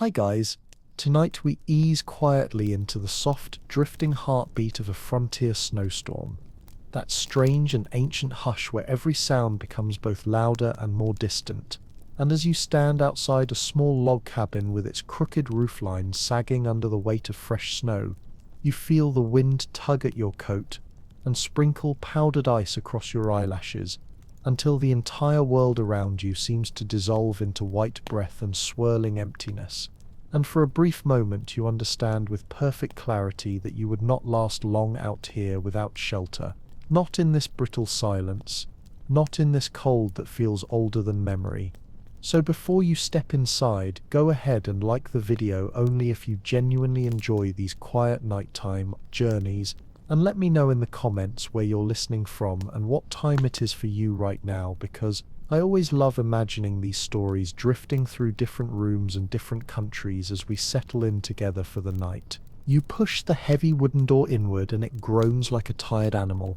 Hi guys, tonight we ease quietly into the soft, drifting heartbeat of a frontier snowstorm. That strange and ancient hush where every sound becomes both louder and more distant. And as you stand outside a small log cabin with its crooked roofline sagging under the weight of fresh snow, you feel the wind tug at your coat and sprinkle powdered ice across your eyelashes, until the entire world around you seems to dissolve into white breath and swirling emptiness. And for a brief moment you understand with perfect clarity that you would not last long out here without shelter. Not in this brittle silence, not in this cold that feels older than memory. So before you step inside, go ahead and like the video only if you genuinely enjoy these quiet nighttime journeys, and let me know in the comments where you're listening from and what time it is for you right now, because I always love imagining these stories drifting through different rooms and different countries as we settle in together for the night. You push the heavy wooden door inward and it groans like a tired animal.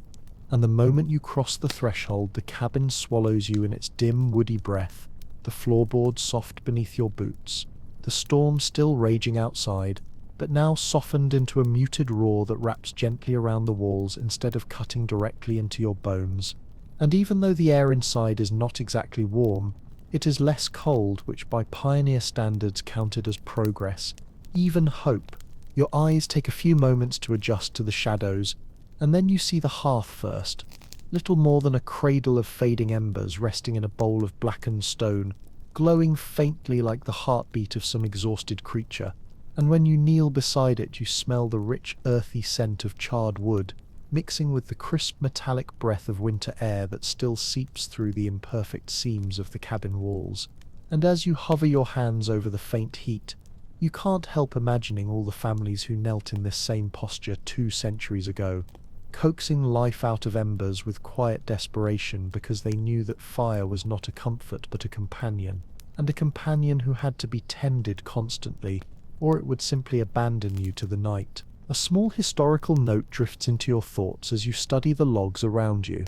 And the moment you cross the threshold, the cabin swallows you in its dim, woody breath, the floorboards soft beneath your boots, the storm still raging outside, but now softened into a muted roar that wraps gently around the walls instead of cutting directly into your bones. And even though the air inside is not exactly warm, it is less cold, which by pioneer standards counted as progress, even hope. Your eyes take a few moments to adjust to the shadows, and then you see the hearth first, little more than a cradle of fading embers resting in a bowl of blackened stone, glowing faintly like the heartbeat of some exhausted creature. And when you kneel beside it, you smell the rich, earthy scent of charred wood, mixing with the crisp metallic breath of winter air that still seeps through the imperfect seams of the cabin walls. And as you hover your hands over the faint heat, you can't help imagining all the families who knelt in this same posture 2 centuries ago, coaxing life out of embers with quiet desperation because they knew that fire was not a comfort but a companion, and a companion who had to be tended constantly, or it would simply abandon you to the night. A small historical note drifts into your thoughts as you study the logs around you.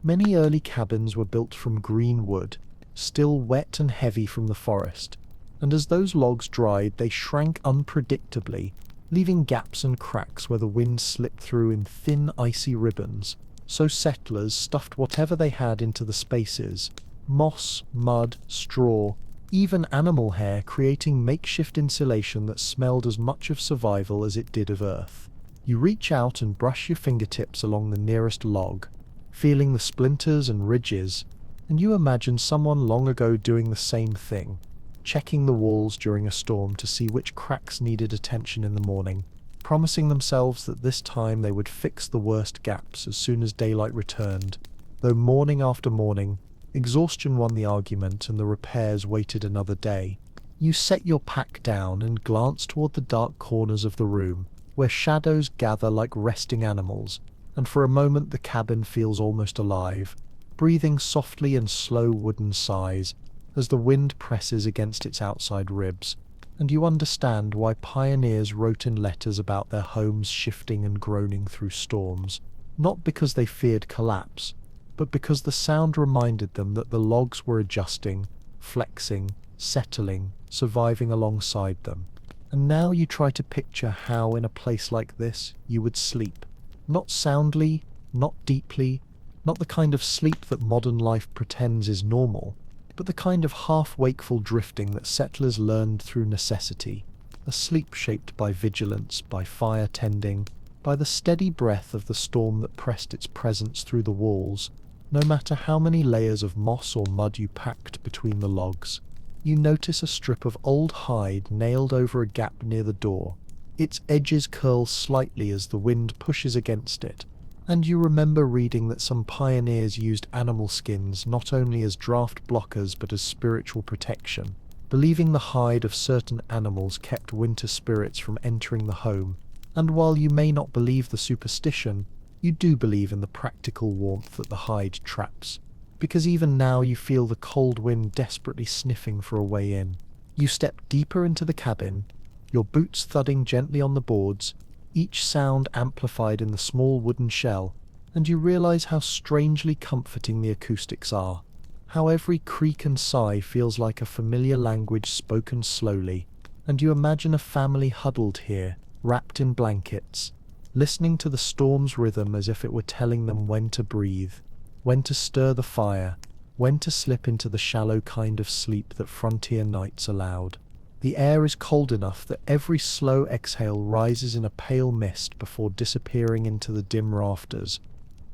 Many early cabins were built from green wood, still wet and heavy from the forest, and as those logs dried they shrank unpredictably, leaving gaps and cracks where the wind slipped through in thin icy ribbons. So settlers stuffed whatever they had into the spaces: moss, mud, straw, even animal hair, creating makeshift insulation that smelled as much of survival as it did of earth. You reach out and brush your fingertips along the nearest log, feeling the splinters and ridges, and you imagine someone long ago doing the same thing, checking the walls during a storm to see which cracks needed attention in the morning, promising themselves that this time they would fix the worst gaps as soon as daylight returned. Though morning after morning, exhaustion won the argument and the repairs waited another day. You set your pack down and glance toward the dark corners of the room, where shadows gather like resting animals, and for a moment the cabin feels almost alive, breathing softly in slow wooden sighs as the wind presses against its outside ribs, and you understand why pioneers wrote in letters about their homes shifting and groaning through storms, not because they feared collapse, but because the sound reminded them that the logs were adjusting, flexing, settling, surviving alongside them. And now you try to picture how, in a place like this, you would sleep. Not soundly, not deeply, not the kind of sleep that modern life pretends is normal, but the kind of half-wakeful drifting that settlers learned through necessity. A sleep shaped by vigilance, by fire tending, by the steady breath of the storm that pressed its presence through the walls, no matter how many layers of moss or mud you packed between the logs. You notice a strip of old hide nailed over a gap near the door. Its edges curl slightly as the wind pushes against it, and you remember reading that some pioneers used animal skins not only as draft blockers but as spiritual protection, believing the hide of certain animals kept winter spirits from entering the home. And while you may not believe the superstition, you do believe in the practical warmth that the hide traps, because even now you feel the cold wind desperately sniffing for a way in. You step deeper into the cabin, your boots thudding gently on the boards, each sound amplified in the small wooden shell, and you realize how strangely comforting the acoustics are, how every creak and sigh feels like a familiar language spoken slowly, and you imagine a family huddled here, wrapped in blankets, listening to the storm's rhythm as if it were telling them when to breathe, when to stir the fire, when to slip into the shallow kind of sleep that frontier nights allowed. The air is cold enough that every slow exhale rises in a pale mist before disappearing into the dim rafters,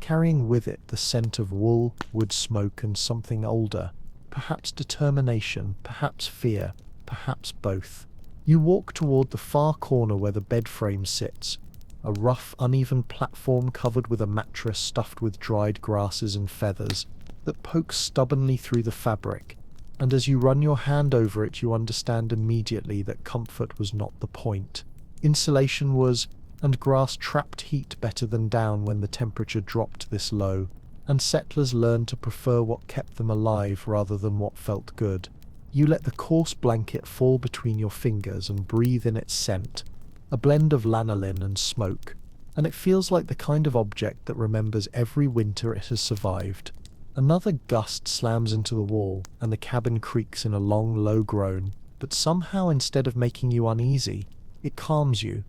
carrying with it the scent of wool, wood smoke, and something older, perhaps determination, perhaps fear, perhaps both. You walk toward the far corner where the bed frame sits, a rough, uneven platform covered with a mattress stuffed with dried grasses and feathers that pokes stubbornly through the fabric, and as you run your hand over it you understand immediately that comfort was not the point. Insulation was, and grass trapped heat better than down when the temperature dropped this low, and settlers learned to prefer what kept them alive rather than what felt good. You let the coarse blanket fall between your fingers and breathe in its scent, a blend of lanolin and smoke, and it feels like the kind of object that remembers every winter it has survived. Another gust slams into the wall, and the cabin creaks in a long, low groan, but somehow instead of making you uneasy, it calms you,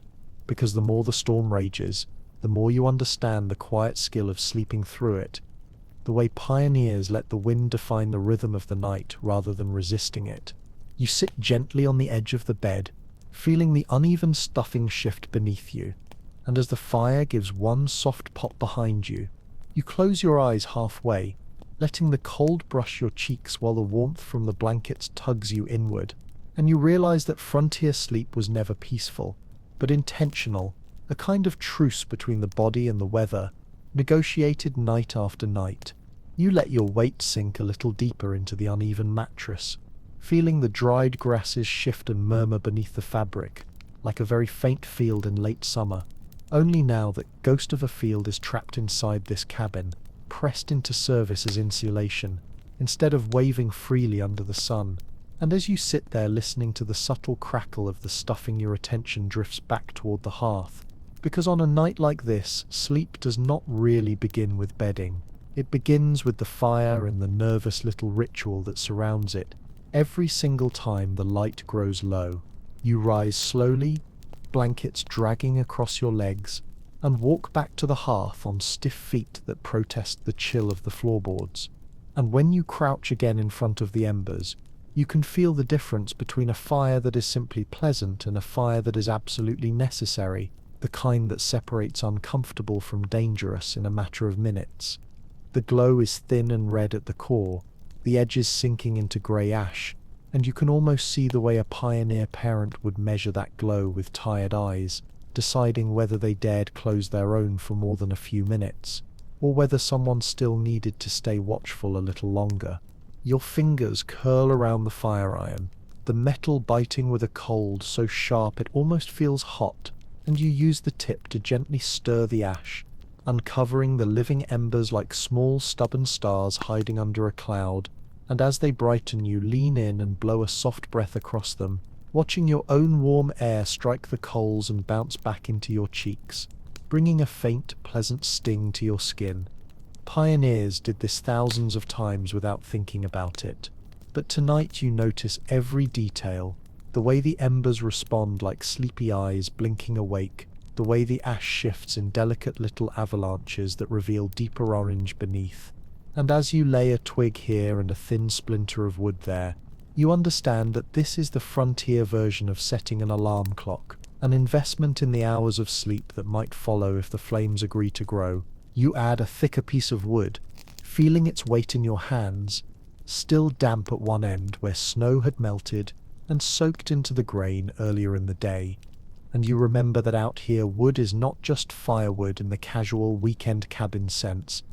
because the more the storm rages, the more you understand the quiet skill of sleeping through it, the way pioneers let the wind define the rhythm of the night rather than resisting it. You sit gently on the edge of the bed, feeling the uneven stuffing shift beneath you, and as the fire gives one soft pop behind you, you close your eyes halfway, letting the cold brush your cheeks while the warmth from the blankets tugs you inward, and you realize that frontier sleep was never peaceful, but intentional, a kind of truce between the body and the weather, negotiated night after night. You let your weight sink a little deeper into the uneven mattress, feeling the dried grasses shift and murmur beneath the fabric, like a very faint field in late summer. Only now that ghost of a field is trapped inside this cabin, pressed into service as insulation, instead of waving freely under the sun. And as you sit there listening to the subtle crackle of the stuffing, your attention drifts back toward the hearth. Because on a night like this, sleep does not really begin with bedding. It begins with the fire and the nervous little ritual that surrounds it. Every single time the light grows low, you rise slowly, blankets dragging across your legs, and walk back to the hearth on stiff feet that protest the chill of the floorboards. And when you crouch again in front of the embers, you can feel the difference between a fire that is simply pleasant and a fire that is absolutely necessary, the kind that separates uncomfortable from dangerous in a matter of minutes. The glow is thin and red at the core, the edges sinking into grey ash, and you can almost see the way a pioneer parent would measure that glow with tired eyes, deciding whether they dared close their own for more than a few minutes, or whether someone still needed to stay watchful a little longer. Your fingers curl around the fire iron, the metal biting with a cold so sharp it almost feels hot, and you use the tip to gently stir the ash, uncovering the living embers like small stubborn stars hiding under a cloud, and as they brighten you lean in and blow a soft breath across them, watching your own warm air strike the coals and bounce back into your cheeks, bringing a faint, pleasant sting to your skin. Pioneers did this thousands of times without thinking about it, but tonight you notice every detail, the way the embers respond like sleepy eyes blinking awake, the way the ash shifts in delicate little avalanches that reveal deeper orange beneath. And as you lay a twig here and a thin splinter of wood there, you understand that this is the frontier version of setting an alarm clock, an investment in the hours of sleep that might follow if the flames agree to grow. You add a thicker piece of wood, feeling its weight in your hands, still damp at one end where snow had melted and soaked into the grain earlier in the day. And you remember that out here wood is not just firewood in the casual weekend cabin sense.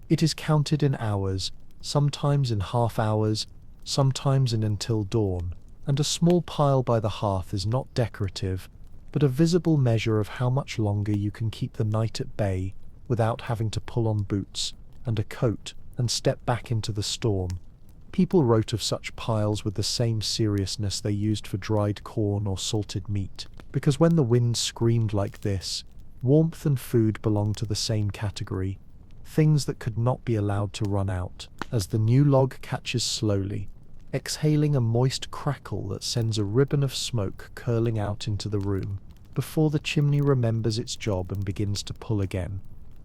It is counted in hours, sometimes in half hours, sometimes in until dawn, and a small pile by the hearth is not decorative, but a visible measure of how much longer you can keep the night at bay without having to pull on boots and a coat and step back into the storm. People wrote of such piles with the same seriousness they used for dried corn or salted meat, because when the wind screamed like this, warmth and food belonged to the same category, things that could not be allowed to run out. As the new log catches slowly, exhaling a moist crackle that sends a ribbon of smoke curling out into the room, before the chimney remembers its job and begins to pull again.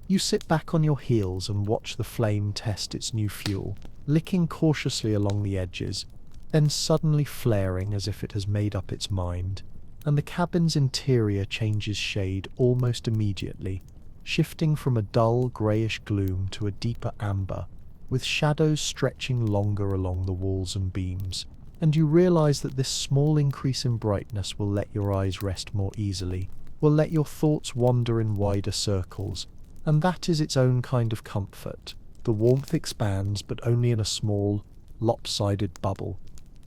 You sit back on your heels and watch the flame test its new fuel, licking cautiously along the edges, then suddenly flaring as if it has made up its mind, and the cabin's interior changes shade almost immediately, shifting from a dull greyish gloom to a deeper amber, with shadows stretching longer along the walls and beams, and you realize that this small increase in brightness will let your eyes rest more easily, will let your thoughts wander in wider circles, and that is its own kind of comfort. The warmth expands, but only in a small, lopsided bubble.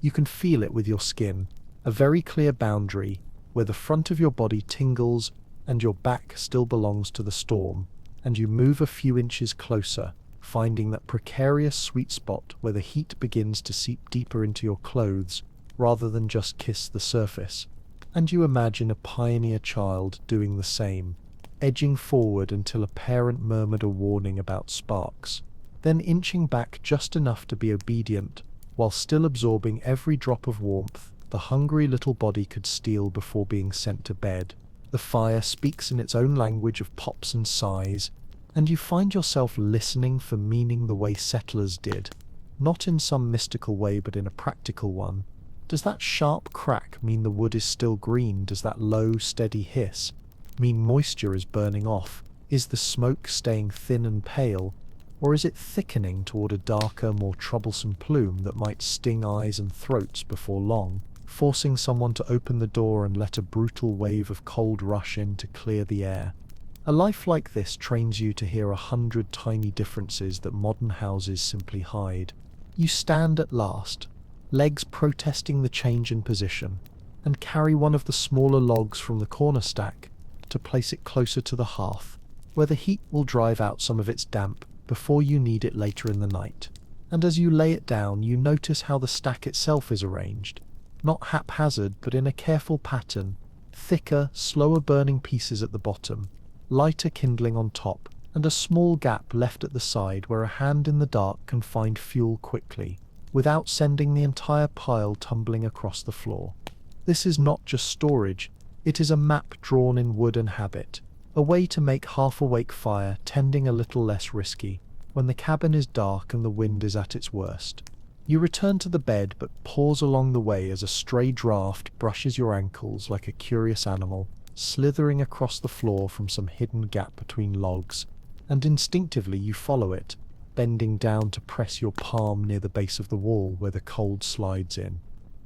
You can feel it with your skin, a very clear boundary where the front of your body tingles and your back still belongs to the storm, and you move a few inches closer, finding that precarious sweet spot where the heat begins to seep deeper into your clothes rather than just kiss the surface. And you imagine a pioneer child doing the same, edging forward until a parent murmured a warning about sparks, then inching back just enough to be obedient, while still absorbing every drop of warmth the hungry little body could steal before being sent to bed. The fire speaks in its own language of pops and sighs, and you find yourself listening for meaning the way settlers did, not in some mystical way but in a practical one. Does that sharp crack mean the wood is still green? Does that low, steady hiss mean moisture is burning off? Is the smoke staying thin and pale, or is it thickening toward a darker, more troublesome plume that might sting eyes and throats before long, forcing someone to open the door and let a brutal wave of cold rush in to clear the air? A life like this trains you to hear 100 tiny differences that modern houses simply hide. You stand at last, legs protesting the change in position, and carry one of the smaller logs from the corner stack to place it closer to the hearth, where the heat will drive out some of its damp before you need it later in the night. And as you lay it down, you notice how the stack itself is arranged, not haphazard but in a careful pattern, thicker, slower burning pieces at the bottom, lighter kindling on top, and a small gap left at the side where a hand in the dark can find fuel quickly, without sending the entire pile tumbling across the floor. This is not just storage, it is a map drawn in wood and habit, a way to make half-awake fire tending a little less risky when the cabin is dark and the wind is at its worst. You return to the bed but pause along the way as a stray draft brushes your ankles like a curious animal, slithering across the floor from some hidden gap between logs, and instinctively you follow it, bending down to press your palm near the base of the wall where the cold slides in.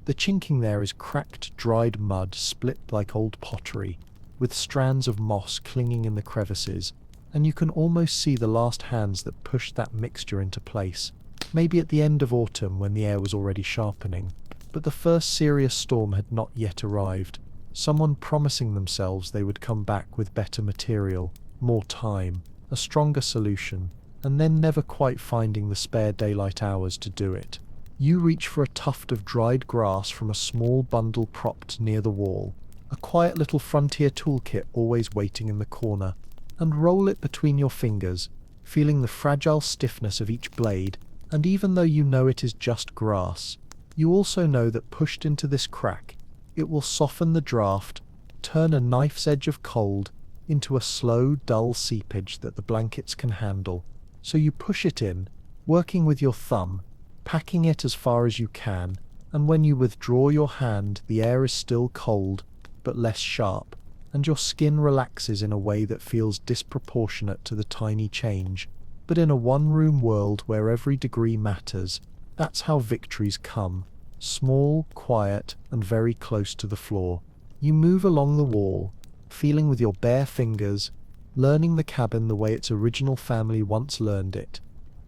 The chinking there is cracked, dried mud split like old pottery, with strands of moss clinging in the crevices, and you can almost see the last hands that pushed that mixture into place, maybe at the end of autumn when the air was already sharpening. But the first serious storm had not yet arrived, someone promising themselves they would come back with better material, more time, a stronger solution, and then never quite finding the spare daylight hours to do it. You reach for a tuft of dried grass from a small bundle propped near the wall, a quiet little frontier toolkit always waiting in the corner, and roll it between your fingers, feeling the fragile stiffness of each blade, and even though you know it is just grass, you also know that pushed into this crack, it will soften the draft, turn a knife's edge of cold into a slow, dull seepage that the blankets can handle. So you push it in, working with your thumb, packing it as far as you can, and when you withdraw your hand, the air is still cold, but less sharp, and your skin relaxes in a way that feels disproportionate to the tiny change. But in a one-room world where every degree matters, that's how victories come. Small, quiet, and very close to the floor. You move along the wall, feeling with your bare fingers, learning the cabin the way its original family once learned it,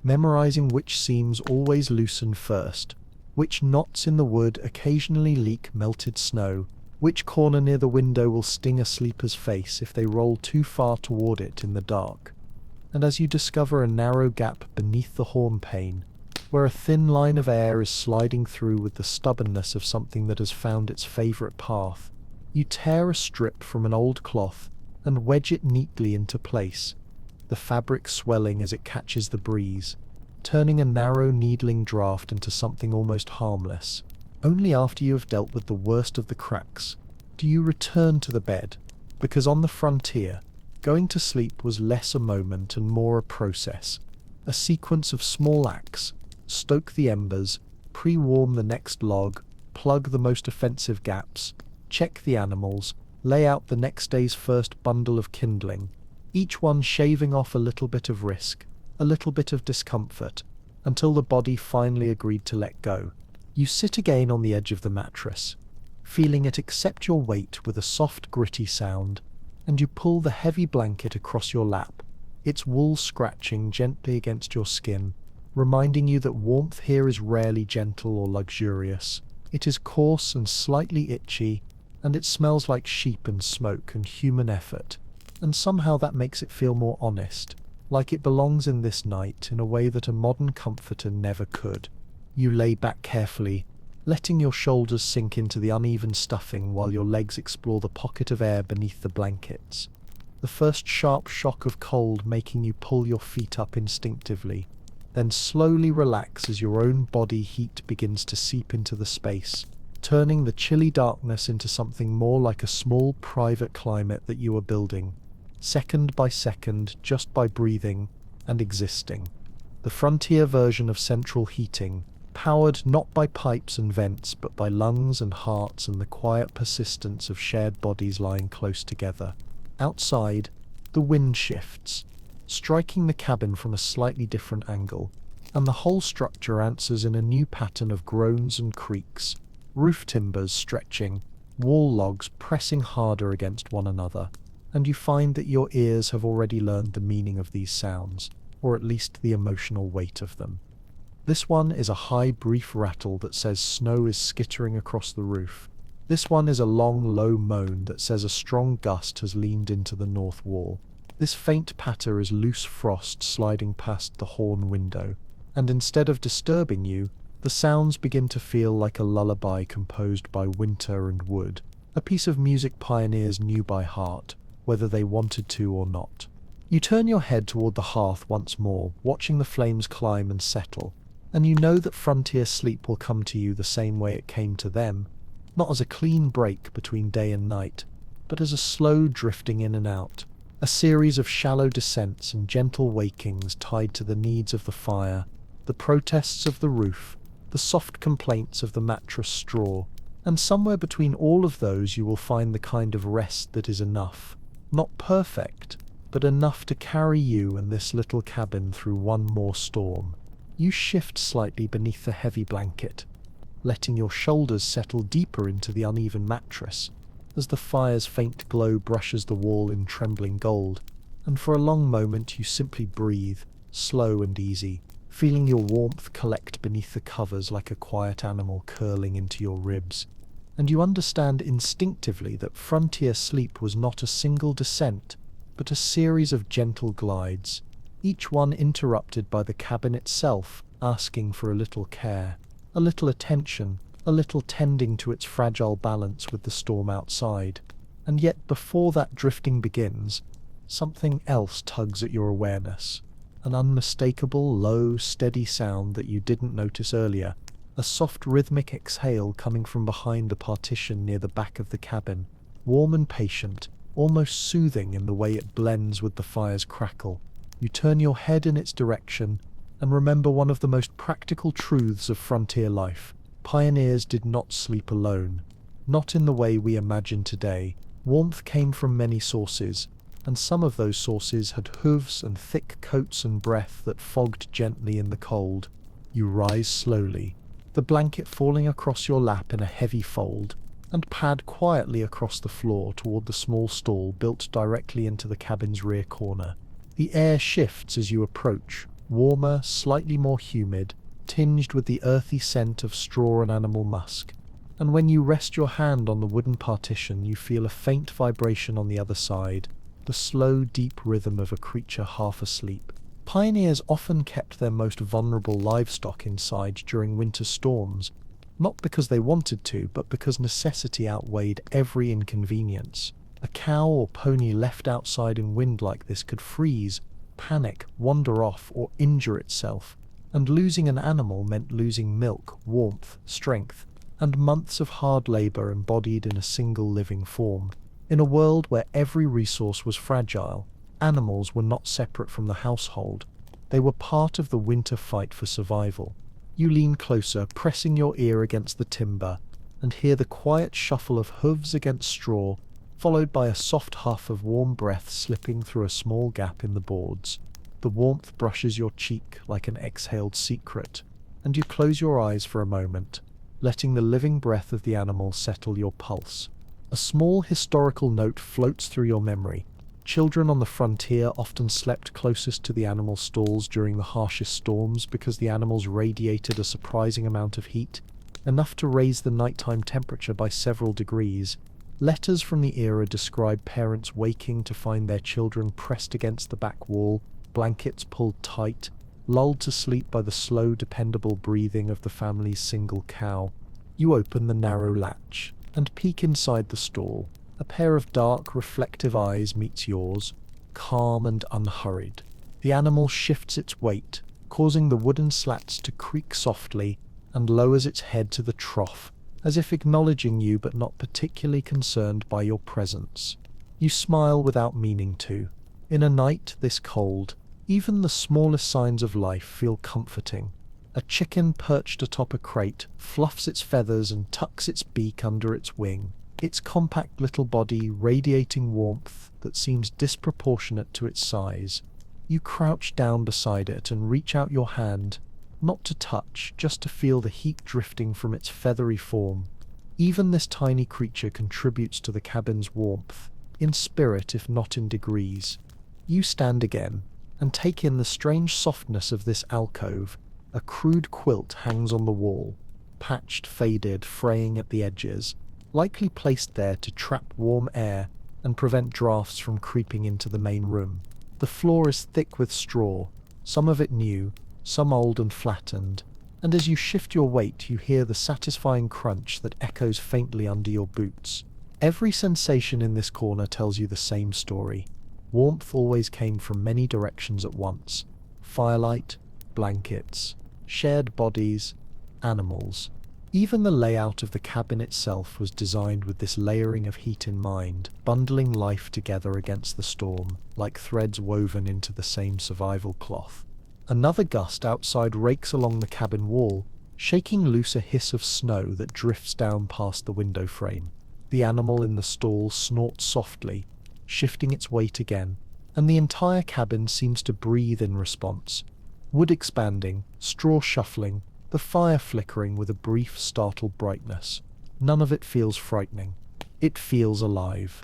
memorizing which seams always loosen first, which knots in the wood occasionally leak melted snow, which corner near the window will sting a sleeper's face if they roll too far toward it in the dark. And as you discover a narrow gap beneath the horn pane, where a thin line of air is sliding through with the stubbornness of something that has found its favorite path, you tear a strip from an old cloth and wedge it neatly into place, the fabric swelling as it catches the breeze. turning a narrow, needling draught into something almost harmless. Only after you have dealt with the worst of the cracks do you return to the bed, because on the frontier, going to sleep was less a moment and more a process, a sequence of small acts: stoke the embers, pre-warm the next log, plug the most offensive gaps, check the animals, lay out the next day's first bundle of kindling, each one shaving off a little bit of risk, a little bit of discomfort, until the body finally agreed to let go. You sit again on the edge of the mattress, feeling it accept your weight with a soft, gritty sound, and you pull the heavy blanket across your lap, its wool scratching gently against your skin, reminding you that warmth here is rarely gentle or luxurious. It is coarse and slightly itchy, and it smells like sheep and smoke and human effort, and somehow that makes it feel more honest, like it belongs in this night in a way that a modern comforter never could. You lay back carefully, letting your shoulders sink into the uneven stuffing while your legs explore the pocket of air beneath the blankets. The first sharp shock of cold making you pull your feet up instinctively, then slowly relax as your own body heat begins to seep into the space, turning the chilly darkness into something more like a small private climate that you are building, second by second, just by breathing and existing. The frontier version of central heating, powered not by pipes and vents but by lungs and hearts and the quiet persistence of shared bodies lying close together. Outside, the wind shifts, striking the cabin from a slightly different angle, and the whole structure answers in a new pattern of groans and creaks, roof timbers stretching, wall logs pressing harder against one another, and you find that your ears have already learned the meaning of these sounds, or at least the emotional weight of them. This one is a high, brief rattle that says snow is skittering across the roof. This one is a long, low moan that says a strong gust has leaned into the north wall. This faint patter is loose frost sliding past the horn window, and instead of disturbing you, the sounds begin to feel like a lullaby composed by winter and wood, a piece of music pioneers knew by heart, whether they wanted to or not. You turn your head toward the hearth once more, watching the flames climb and settle, and you know that frontier sleep will come to you the same way it came to them, not as a clean break between day and night, but as a slow drifting in and out, a series of shallow descents and gentle wakings tied to the needs of the fire, the protests of the roof, the soft complaints of the mattress straw, and somewhere between all of those you will find the kind of rest that is enough, not perfect, but enough to carry you and this little cabin through one more storm. You shift slightly beneath the heavy blanket, letting your shoulders settle deeper into the uneven mattress as the fire's faint glow brushes the wall in trembling gold, and for a long moment you simply breathe, slow and easy, feeling your warmth collect beneath the covers like a quiet animal curling into your ribs. And you understand instinctively that frontier sleep was not a single descent, but a series of gentle glides, each one interrupted by the cabin itself asking for a little care, a little attention, a little tending to its fragile balance with the storm outside. And yet before that drifting begins, something else tugs at your awareness, an unmistakable, low, steady sound that you didn't notice earlier, a soft rhythmic exhale coming from behind the partition near the back of the cabin, warm and patient, almost soothing in the way it blends with the fire's crackle. You turn your head in its direction and remember one of the most practical truths of frontier life. Pioneers did not sleep alone, not in the way we imagine today. Warmth came from many sources, and some of those sources had hooves and thick coats and breath that fogged gently in the cold. You rise slowly, the blanket falling across your lap in a heavy fold, and pad quietly across the floor toward the small stall built directly into the cabin's rear corner. The air shifts as you approach, warmer, slightly more humid, tinged with the earthy scent of straw and animal musk. And when you rest your hand on the wooden partition, you feel a faint vibration on the other side, the slow, deep rhythm of a creature half asleep. Pioneers often kept their most vulnerable livestock inside during winter storms, not because they wanted to, but because necessity outweighed every inconvenience. A cow or pony left outside in wind like this could freeze, panic, wander off, or injure itself, and losing an animal meant losing milk, warmth, strength, and months of hard labor embodied in a single living form. In a world where every resource was fragile, animals were not separate from the household. They were part of the winter fight for survival. You lean closer, pressing your ear against the timber, and hear the quiet shuffle of hooves against straw, followed by a soft huff of warm breath slipping through a small gap in the boards. The warmth brushes your cheek like an exhaled secret, and you close your eyes for a moment, letting the living breath of the animal settle your pulse. A small historical note floats through your memory. Children on the frontier often slept closest to the animal stalls during the harshest storms because the animals radiated a surprising amount of heat, enough to raise the nighttime temperature by several degrees. Letters from the era describe parents waking to find their children pressed against the back wall, blankets pulled tight, lulled to sleep by the slow, dependable breathing of the family's single cow. You open the narrow latch and peek inside the stall. A pair of dark, reflective eyes meets yours, calm and unhurried. The animal shifts its weight, causing the wooden slats to creak softly, and lowers its head to the trough, as if acknowledging you but not particularly concerned by your presence. You smile without meaning to. In a night this cold, even the smallest signs of life feel comforting. A chicken perched atop a crate fluffs its feathers and tucks its beak under its wing, its compact little body radiating warmth that seems disproportionate to its size. You crouch down beside it and reach out your hand, not to touch, just to feel the heat drifting from its feathery form. Even this tiny creature contributes to the cabin's warmth, in spirit if not in degrees. You stand again, and take in the strange softness of this alcove. A crude quilt hangs on the wall, patched, faded, fraying at the edges, likely placed there to trap warm air and prevent drafts from creeping into the main room. The floor is thick with straw, some of it new, some old and flattened, and as you shift your weight you hear the satisfying crunch that echoes faintly under your boots. Every sensation in this corner tells you the same story. Warmth always came from many directions at once. Firelight, blankets, shared bodies, animals. Even the layout of the cabin itself was designed with this layering of heat in mind, bundling life together against the storm, like threads woven into the same survival cloth. Another gust outside rakes along the cabin wall, shaking loose a hiss of snow that drifts down past the window frame. The animal in the stall snorts softly, shifting its weight again, and the entire cabin seems to breathe in response. Wood expanding, straw shuffling, the fire flickering with a brief, startled brightness. None of it feels frightening. It feels alive.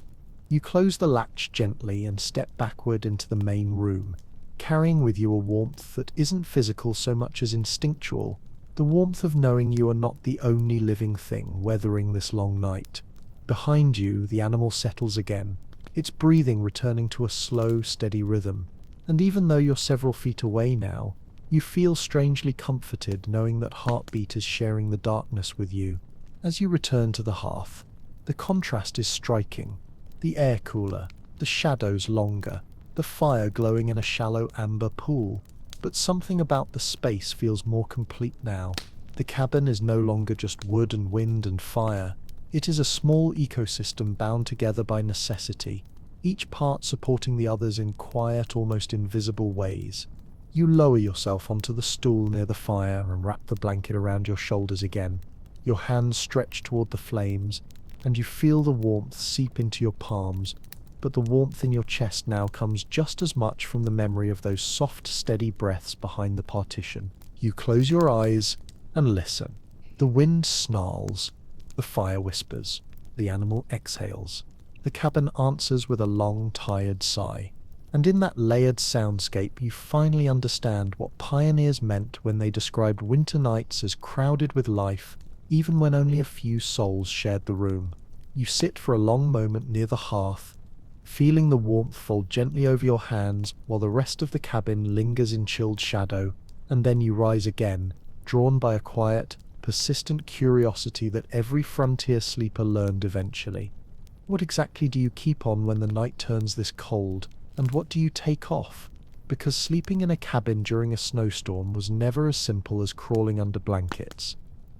You close the latch gently and step backward into the main room, carrying with you a warmth that isn't physical so much as instinctual, the warmth of knowing you are not the only living thing weathering this long night. Behind you, the animal settles again, its breathing returning to a slow, steady rhythm, and even though you're several feet away now, you feel strangely comforted knowing that Heartbeat is sharing the darkness with you. As you return to the hearth, the contrast is striking. The air cooler, the shadows longer, the fire glowing in a shallow amber pool. But something about the space feels more complete now. The cabin is no longer just wood and wind and fire. It is a small ecosystem bound together by necessity, each part supporting the others in quiet, almost invisible ways. You lower yourself onto the stool near the fire and wrap the blanket around your shoulders again. Your hands stretch toward the flames, and you feel the warmth seep into your palms, but the warmth in your chest now comes just as much from the memory of those soft, steady breaths behind the partition. You close your eyes and listen. The wind snarls, the fire whispers, the animal exhales. The cabin answers with a long, tired sigh. And in that layered soundscape you finally understand what pioneers meant when they described winter nights as crowded with life, even when only a few souls shared the room. You sit for a long moment near the hearth, feeling the warmth fold gently over your hands while the rest of the cabin lingers in chilled shadow, and then you rise again, drawn by a quiet, persistent curiosity that every frontier sleeper learned eventually. What exactly do you keep on when the night turns this cold? And what do you take off? because sleeping in a cabin during a snowstorm was never as simple as crawling under blankets.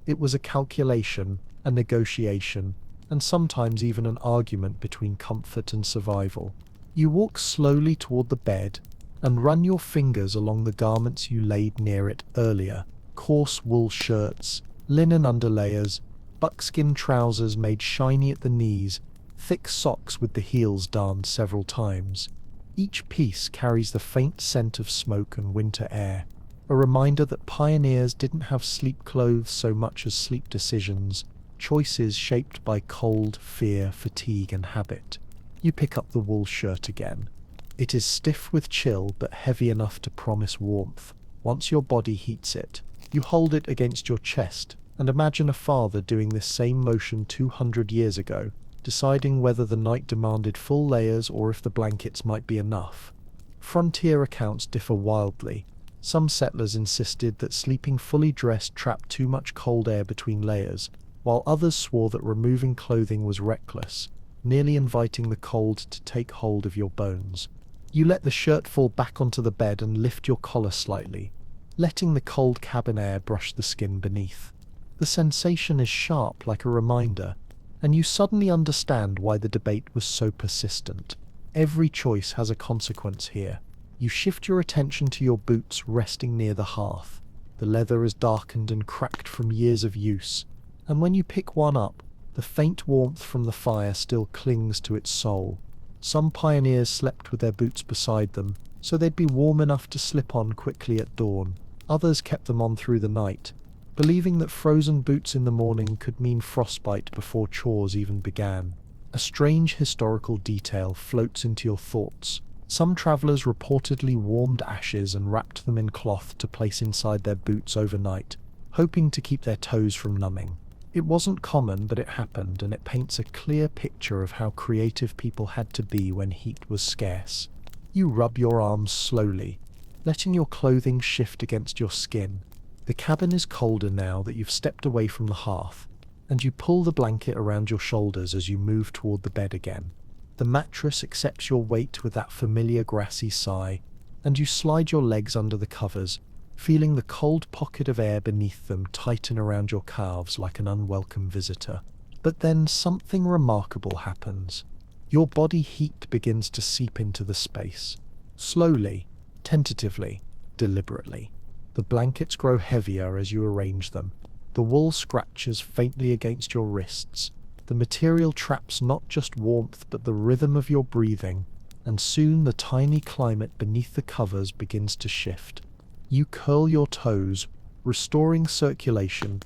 It was a calculation, a negotiation, and sometimes even an argument between comfort and survival. You walk slowly toward the bed and run your fingers along the garments you laid near it earlier: coarse wool shirts, linen underlayers, buckskin trousers made shiny at the knees, thick socks with the heels darned several times. Each piece carries the faint scent of smoke and winter air, a reminder that pioneers didn't have sleep clothes so much as sleep decisions, choices shaped by cold, fear, fatigue, and habit. You pick up the wool shirt again. It is stiff with chill, but heavy enough to promise warmth. Once your body heats it, you hold it against your chest and imagine a father doing this same motion 200 years ago, deciding whether the night demanded full layers or if the blankets might be enough. Frontier accounts differ wildly. Some settlers insisted that sleeping fully dressed trapped too much cold air between layers, while others swore that removing clothing was reckless, nearly inviting the cold to take hold of your bones. You let the shirt fall back onto the bed and lift your collar slightly, letting the cold cabin air brush the skin beneath. The sensation is sharp, like a reminder, and you suddenly understand why the debate was so persistent. Every choice has a consequence here. You shift your attention to your boots resting near the hearth. The leather is darkened and cracked from years of use, and when you pick one up, the faint warmth from the fire still clings to its sole. Some pioneers slept with their boots beside them, so they'd be warm enough to slip on quickly at dawn. Others kept them on through the night, believing that frozen boots in the morning could mean frostbite before chores even began. A strange historical detail floats into your thoughts. Some travelers reportedly warmed ashes and wrapped them in cloth to place inside their boots overnight, hoping to keep their toes from numbing. It wasn't common, but it happened, and it paints a clear picture of how creative people had to be when heat was scarce. You rub your arms slowly, letting your clothing shift against your skin. The cabin is colder now that you've stepped away from the hearth, and you pull the blanket around your shoulders as you move toward the bed again. The mattress accepts your weight with that familiar grassy sigh, and you slide your legs under the covers, feeling the cold pocket of air beneath them tighten around your calves like an unwelcome visitor. But then something remarkable happens. Your body heat begins to seep into the space. Slowly, tentatively, deliberately. The blankets grow heavier as you arrange them. The wool scratches faintly against your wrists. The material traps not just warmth but the rhythm of your breathing, and soon the tiny climate beneath the covers begins to shift. You curl your toes, restoring circulation,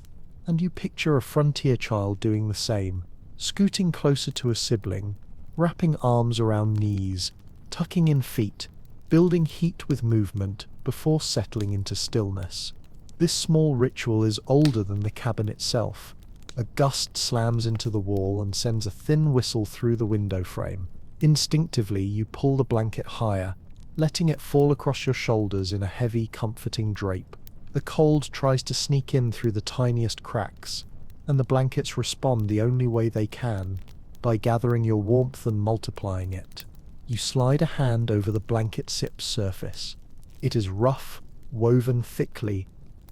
and you picture a frontier child doing the same, scooting closer to a sibling, wrapping arms around knees, tucking in feet, building heat with movement before settling into stillness. This small ritual is older than the cabin itself. A gust slams into the wall and sends a thin whistle through the window frame. Instinctively, you pull the blanket higher, letting it fall across your shoulders in a heavy, comforting drape. The cold tries to sneak in through the tiniest cracks, and the blankets respond the only way they can, by gathering your warmth and multiplying it. You slide a hand over the blanket sip's surface. It is rough, woven thickly,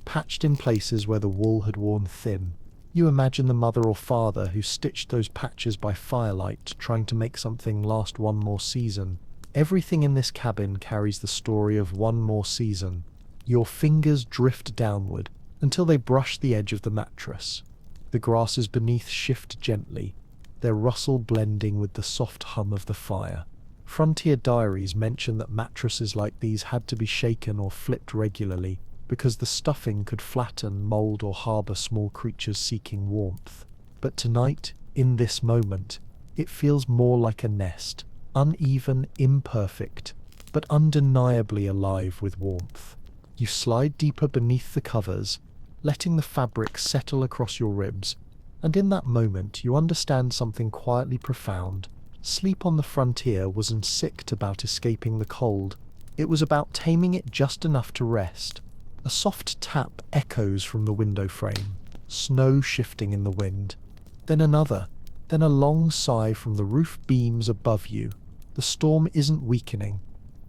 patched in places where the wool had worn thin. You imagine the mother or father who stitched those patches by firelight, trying to make something last one more season. Everything in this cabin carries the story of one more season. Your fingers drift downward until they brush the edge of the mattress. The grasses beneath shift gently, their rustle blending with the soft hum of the fire. Frontier diaries mention that mattresses like these had to be shaken or flipped regularly because the stuffing could flatten, mold, or harbor small creatures seeking warmth. But tonight, in this moment, it feels more like a nest, uneven, imperfect, but undeniably alive with warmth. You slide deeper beneath the covers, letting the fabric settle across your ribs, and in that moment you understand something quietly profound. Sleep on the frontier wasn't sick about escaping the cold. It was about taming it just enough to rest. A soft tap echoes from the window frame, snow shifting in the wind. Then another, then a long sigh from the roof beams above you. The storm isn't weakening.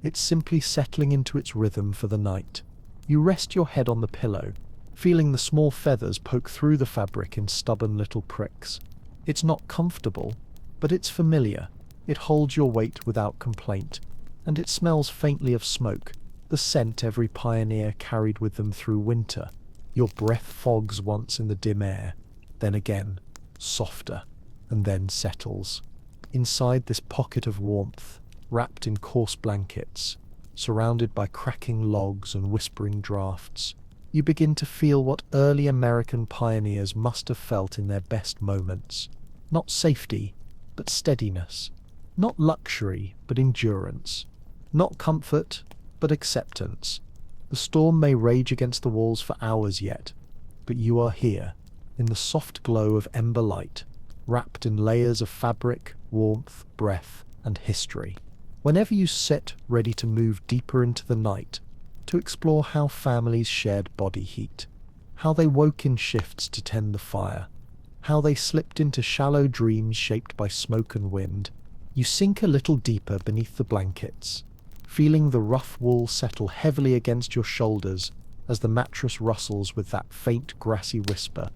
It's simply settling into its rhythm for the night. You rest your head on the pillow, feeling the small feathers poke through the fabric in stubborn little pricks. It's not comfortable, but it's familiar. It holds your weight without complaint, and it smells faintly of smoke, the scent every pioneer carried with them through winter. Your breath fogs once in the dim air, then again, softer, and then settles. Inside this pocket of warmth, wrapped in coarse blankets, surrounded by cracking logs and whispering drafts, you begin to feel what early American pioneers must have felt in their best moments. Not safety, but steadiness. Not luxury, but endurance. Not comfort, but acceptance. The storm may rage against the walls for hours yet, but you are here, in the soft glow of ember light, wrapped in layers of fabric, warmth, breath, and history. Whenever you sit ready to move deeper into the night, to explore how families shared body heat, how they woke in shifts to tend the fire, how they slipped into shallow dreams shaped by smoke and wind, you sink a little deeper beneath the blankets, feeling the rough wool settle heavily against your shoulders as the mattress rustles with that faint grassy whisper,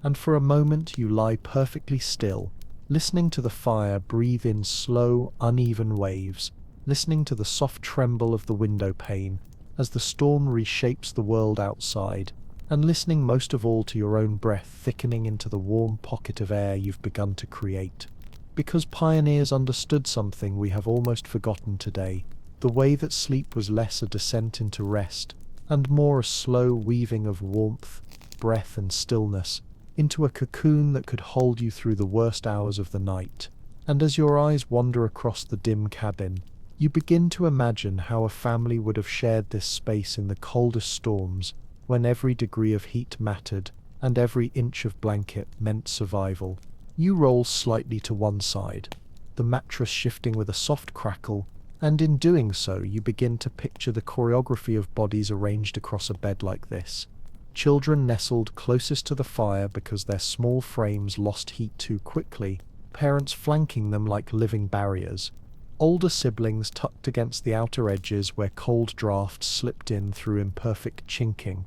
and for a moment you lie perfectly still, listening to the fire breathe in slow, uneven waves, listening to the soft tremble of the window pane as the storm reshapes the world outside, and listening most of all to your own breath thickening into the warm pocket of air you've begun to create. Because pioneers understood something we have almost forgotten today, the way that sleep was less a descent into rest, and more a slow weaving of warmth, breath, and stillness, into a cocoon that could hold you through the worst hours of the night. And as your eyes wander across the dim cabin, you begin to imagine how a family would have shared this space in the coldest storms, when every degree of heat mattered, and every inch of blanket meant survival. You roll slightly to one side, the mattress shifting with a soft crackle, and in doing so you begin to picture the choreography of bodies arranged across a bed like this. Children nestled closest to the fire because their small frames lost heat too quickly, parents flanking them like living barriers, older siblings tucked against the outer edges where cold drafts slipped in through imperfect chinking.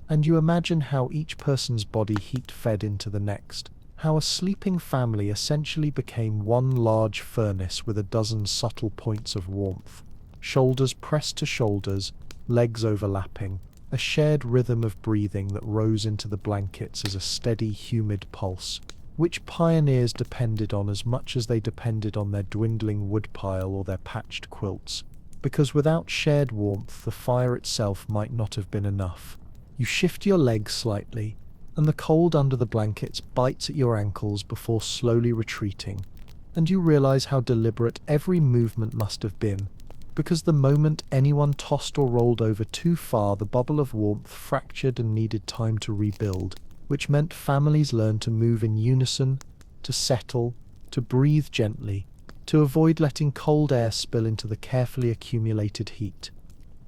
And you imagine how each person's body heat fed into the next, how a sleeping family essentially became one large furnace with a dozen subtle points of warmth, shoulders pressed to shoulders, legs overlapping, a shared rhythm of breathing that rose into the blankets as a steady, humid pulse, which pioneers depended on as much as they depended on their dwindling woodpile or their patched quilts, because without shared warmth the fire itself might not have been enough. You shift your legs slightly, and the cold under the blankets bites at your ankles before slowly retreating, and you realize how deliberate every movement must have been, because the moment anyone tossed or rolled over too far, the bubble of warmth fractured and needed time to rebuild, which meant families learned to move in unison, to settle, to breathe gently, to avoid letting cold air spill into the carefully accumulated heat.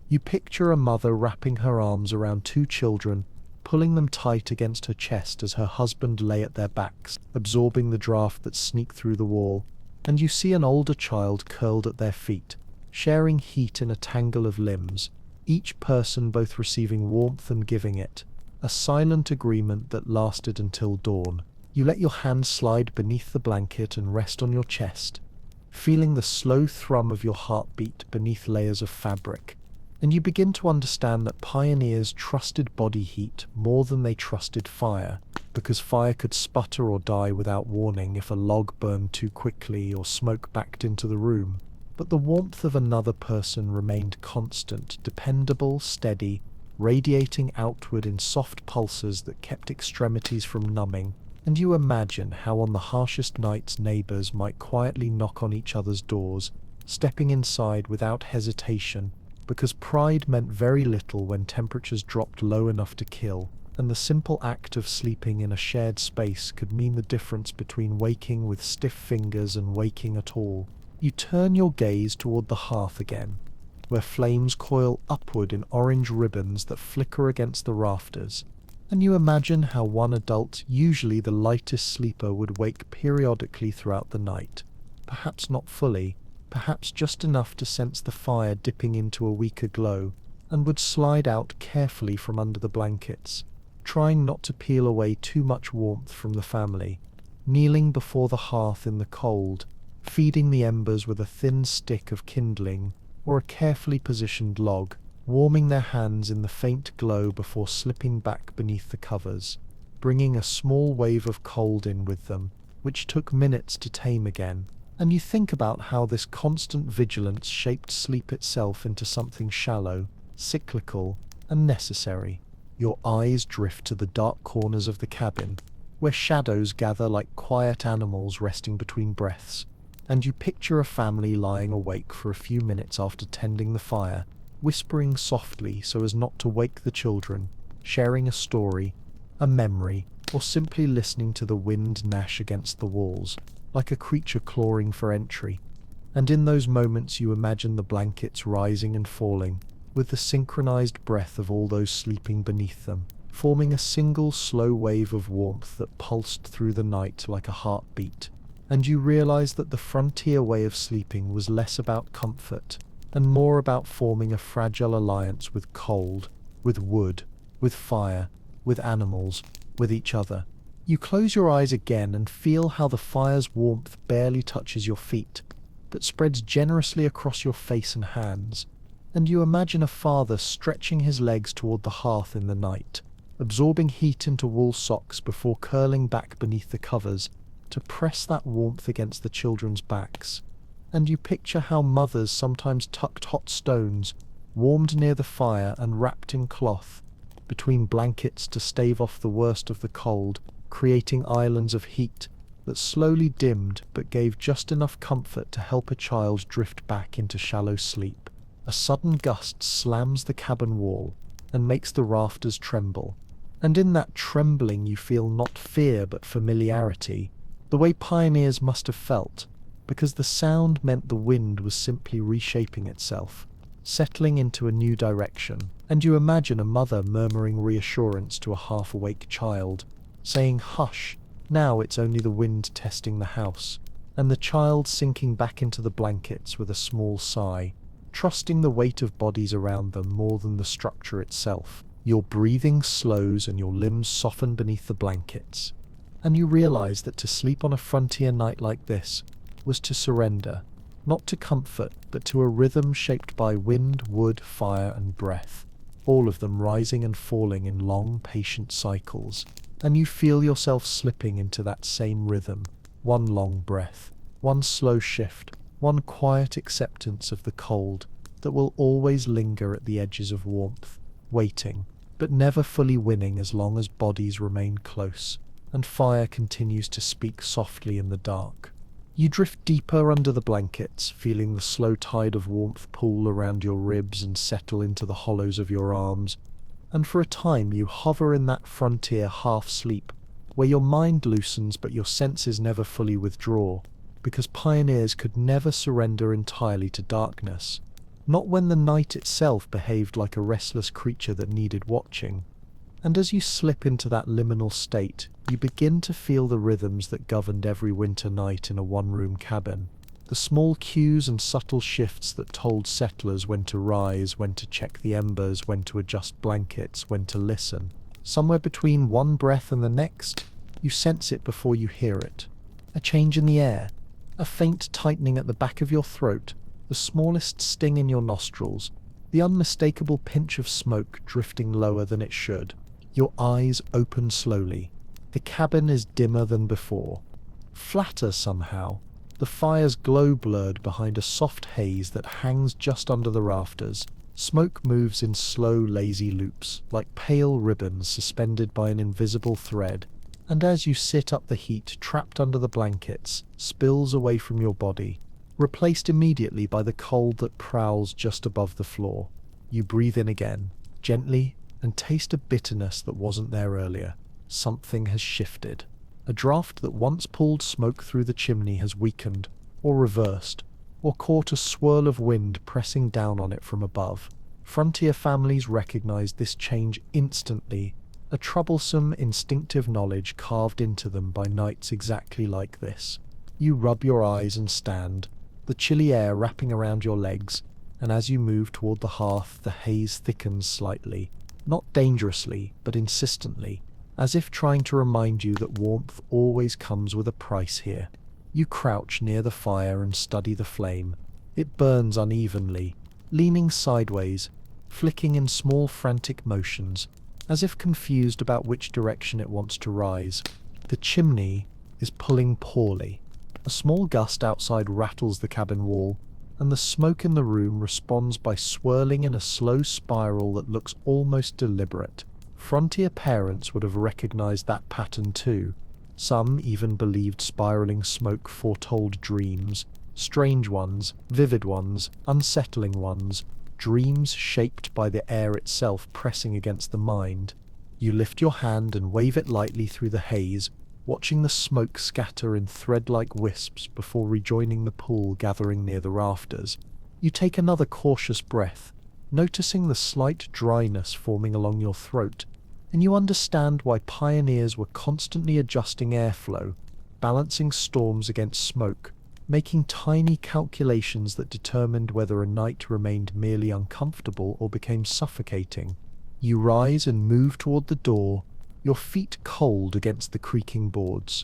You picture a mother wrapping her arms around two children, pulling them tight against her chest as her husband lay at their backs, absorbing the draft that sneaked through the wall, and you see an older child curled at their feet, sharing heat in a tangle of limbs, each person both receiving warmth and giving it, a silent agreement that lasted until dawn. You let your hand slide beneath the blanket and rest on your chest, feeling the slow thrum of your heartbeat beneath layers of fabric, and you begin to understand that pioneers trusted body heat more than they trusted fire, because fire could sputter or die without warning if a log burned too quickly or smoke backed into the room. But the warmth of another person remained constant, dependable, steady, radiating outward in soft pulses that kept extremities from numbing, and you imagine how on the harshest nights neighbors might quietly knock on each other's doors, stepping inside without hesitation, because pride meant very little when temperatures dropped low enough to kill, and the simple act of sleeping in a shared space could mean the difference between waking with stiff fingers and waking at all. You turn your gaze toward the hearth again, where flames coil upward in orange ribbons that flicker against the rafters, and you imagine how one adult, usually the lightest sleeper, would wake periodically throughout the night, perhaps not fully, perhaps just enough to sense the fire dipping into a weaker glow, and would slide out carefully from under the blankets, trying not to peel away too much warmth from the family, kneeling before the hearth in the cold, feeding the embers with a thin stick of kindling or a carefully positioned log, warming their hands in the faint glow before slipping back beneath the covers, bringing a small wave of cold in with them, which took minutes to tame again. And you think about how this constant vigilance shaped sleep itself into something shallow, cyclical, and necessary. Your eyes drift to the dark corners of the cabin, where shadows gather like quiet animals resting between breaths, and you picture a family lying awake for a few minutes after tending the fire, whispering softly so as not to wake the children, sharing a story, a memory, or simply listening to the wind gnash against the walls, like a creature clawing for entry. And in those moments you imagine the blankets rising and falling, with the synchronized breath of all those sleeping beneath them, forming a single slow wave of warmth that pulsed through the night like a heartbeat. And you realize that the frontier way of sleeping was less about comfort, and more about forming a fragile alliance with cold, with wood, with fire, with animals, with each other. You close your eyes again and feel how the fire's warmth barely touches your feet, but spreads generously across your face and hands, and you imagine a father stretching his legs toward the hearth in the night, absorbing heat into wool socks before curling back beneath the covers to press that warmth against the children's backs. And you picture how mothers sometimes tucked hot stones, warmed near the fire and wrapped in cloth, between blankets to stave off the worst of the cold, creating islands of heat that slowly dimmed but gave just enough comfort to help a child drift back into shallow sleep. A sudden gust slams the cabin wall and makes the rafters tremble, and in that trembling you feel not fear but familiarity, the way pioneers must have felt, because the sound meant the wind was simply reshaping itself, settling into a new direction. And you imagine a mother murmuring reassurance to a half-awake child, saying, "Hush, now it's only the wind testing the house," and the child sinking back into the blankets with a small sigh, trusting the weight of bodies around them more than the structure itself. Your breathing slows and your limbs soften beneath the blankets, and you realize that to sleep on a frontier night like this was to surrender, not to comfort, but to a rhythm shaped by wind, wood, fire, and breath, all of them rising and falling in long, patient cycles. And you feel yourself slipping into that same rhythm, one long breath, one slow shift, one quiet acceptance of the cold that will always linger at the edges of warmth, waiting, but never fully winning as long as bodies remain close, and fire continues to speak softly in the dark. You drift deeper under the blankets, feeling the slow tide of warmth pool around your ribs and settle into the hollows of your arms, and for a time you hover in that frontier half-sleep, where your mind loosens but your senses never fully withdraw, because pioneers could never surrender entirely to darkness, not when the night itself behaved like a restless creature that needed watching. And as you slip into that liminal state, you begin to feel the rhythms that governed every winter night in a one-room cabin, the small cues and subtle shifts that told settlers when to rise, when to check the embers, when to adjust blankets, when to listen. Somewhere between one breath and the next, you sense it before you hear it. A change in the air, a faint tightening at the back of your throat, the smallest sting in your nostrils, the unmistakable pinch of smoke drifting lower than it should. Your eyes open slowly. The cabin is dimmer than before, flatter somehow, the fire's glow blurred behind a soft haze that hangs just under the rafters. Smoke moves in slow, lazy loops, like pale ribbons suspended by an invisible thread, and as you sit up, the heat trapped under the blankets spills away from your body, replaced immediately by the cold that prowls just above the floor. You breathe in again, gently, and taste a bitterness that wasn't there earlier. Something has shifted. A draft that once pulled smoke through the chimney has weakened, or reversed, or caught a swirl of wind pressing down on it from above. Frontier families recognized this change instantly, a troublesome, instinctive knowledge carved into them by nights exactly like this. You rub your eyes and stand, the chilly air wrapping around your legs, and as you move toward the hearth, the haze thickens slightly, not dangerously, but insistently, as if trying to remind you that warmth always comes with a price here. You crouch near the fire and study the flame. It burns unevenly, leaning sideways, flicking in small frantic motions, as if confused about which direction it wants to rise. The chimney is pulling poorly. A small gust outside rattles the cabin wall, and the smoke in the room responds by swirling in a slow spiral that looks almost deliberate. Frontier parents would have recognized that pattern too. Some even believed spiraling smoke foretold dreams, strange ones, vivid ones, unsettling ones, dreams shaped by the air itself pressing against the mind. You lift your hand and wave it lightly through the haze, watching the smoke scatter in thread-like wisps before rejoining the pool gathering near the rafters. You take another cautious breath, noticing the slight dryness forming along your throat, and you understand why pioneers were constantly adjusting airflow, balancing storms against smoke, making tiny calculations that determined whether a night remained merely uncomfortable or became suffocating. You rise and move toward the door, your feet cold against the creaking boards.